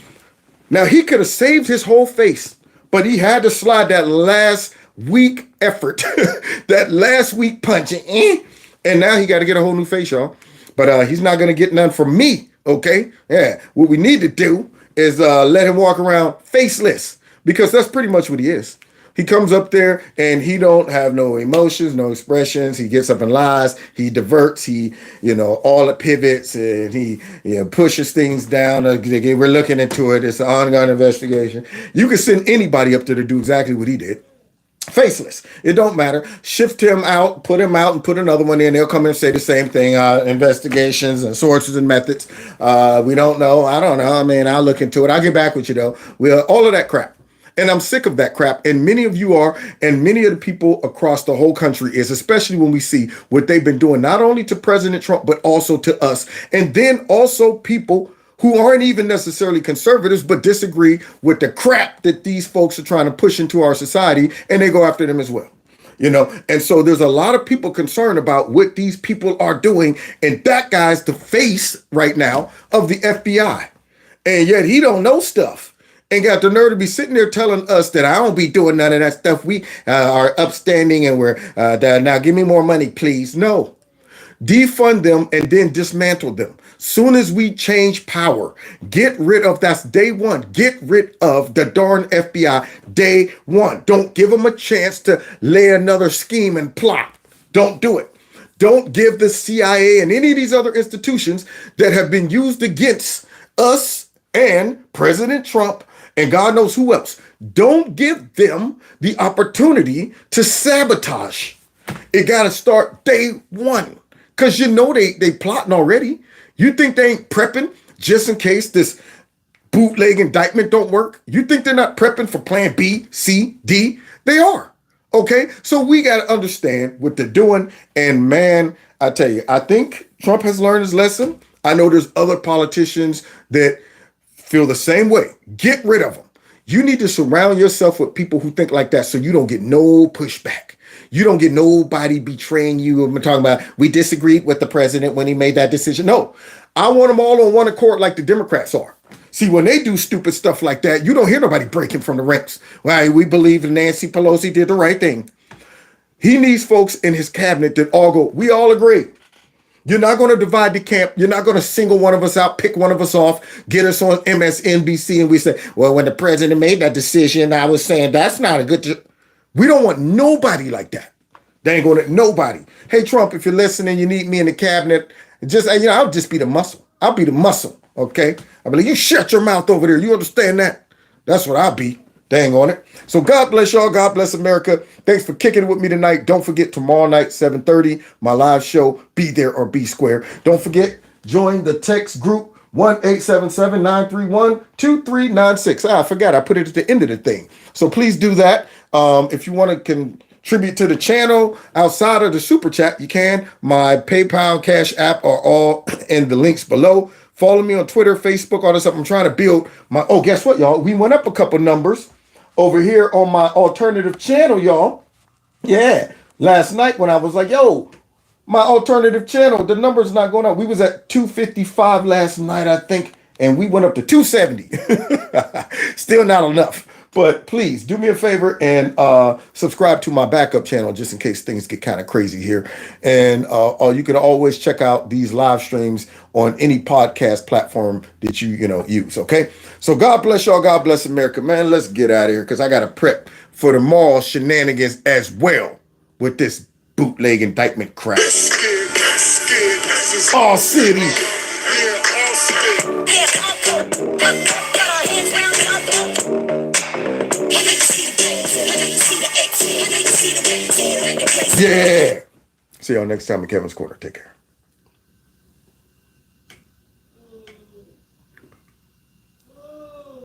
Now he could have saved his whole face, but he had to slide that last weak effort, that last weak punch, and now he got to get a whole new face, y'all. But he's not gonna get none from me, okay? Yeah. What we need to do is let him walk around faceless, because that's pretty much what he is. He comes up there and he don't have no emotions, no expressions. He gets up and lies. He diverts. He, all the pivots, and he, pushes things down. We're looking into it. It's an ongoing investigation. You can send anybody up there to do exactly what he did. Faceless. It don't matter. Shift him out, put him out, and put another one in. They'll come in and say the same thing. Investigations and sources and methods. We don't know. I don't know. I mean, I'll look into it. I'll get back with you, though. All of that crap. And I'm sick of that crap. And many of you are, and many of the people across the whole country is, especially when we see what they've been doing, not only to President Trump, but also to us. And then also people who aren't even necessarily conservatives, but disagree with the crap that these folks are trying to push into our society, and they go after them as well. And so there's a lot of people concerned about what these people are doing, and that guy's the face right now of the FBI. And yet he don't know stuff. And got the nerve to be sitting there telling us that I don't be doing none of that stuff. We are upstanding and we're now give me more money, please. No. Defund them and then dismantle them. Soon as we change power, get rid of, that's day one. Get rid of the darn FBI day one. Don't give them a chance to lay another scheme and plot. Don't do it. Don't give the CIA and any of these other institutions that have been used against us and President Trump and God knows who else. Don't give them the opportunity to sabotage. It got to start day one. Because they plotting already. You think they ain't prepping just in case this bootleg indictment don't work? You think they're not prepping for plan B, C, D? They are. Okay? So we got to understand what they're doing. And man, I tell you, I think Trump has learned his lesson. I know there's other politicians that feel the same way. Get rid of them. You need to surround yourself with people who think like that so you don't get no pushback. You don't get nobody betraying you. I'm talking about we disagreed with the president when he made that decision. No, I want them all on one accord like the Democrats are. See, when they do stupid stuff like that, you don't hear nobody breaking from the ranks. Well, we believe Nancy Pelosi did the right thing. He needs folks in his cabinet that all go, we all agree. You're not going to divide the camp. You're not going to single one of us out, pick one of us off, get us on MSNBC, and we say, well, when the president made that decision, I was saying that's not a good. We don't want nobody like that. They ain't going to nobody. Hey, Trump, if you're listening, you need me in the cabinet. Just, I'll just be the muscle. I'll be the muscle. Okay. I'll be like, you shut your mouth over there. You understand that? That's what I'll be. Dang on it. So God bless y'all. God bless America. Thanks for kicking it with me tonight. Don't forget tomorrow night, 7:30, my live show, Be There or Be Square. Don't forget, join the text group 1-877-931-2396. I forgot. I put it at the end of the thing. So please do that. If you want to contribute to the channel outside of the super chat, you can. My PayPal, Cash App are all in the links below. Follow me on Twitter, Facebook, all this stuff. I'm trying to build my, guess what, y'all? We went up a couple numbers over here on my alternative channel, y'all. Yeah. Last night when I was like, yo, my alternative channel, the number's not going up. We was at 255 last night, I think, and we went up to 270. Still not enough. But please do me a favor and subscribe to my backup channel just in case things get kind of crazy here. And you can always check out these live streams on any podcast platform that you use. Okay. So God bless y'all. God bless America, man. Let's get out of here because I got to prep for tomorrow's shenanigans as well with this bootleg indictment crap. All city. Yeah. See y'all next time in Kevin's Corner. Take care.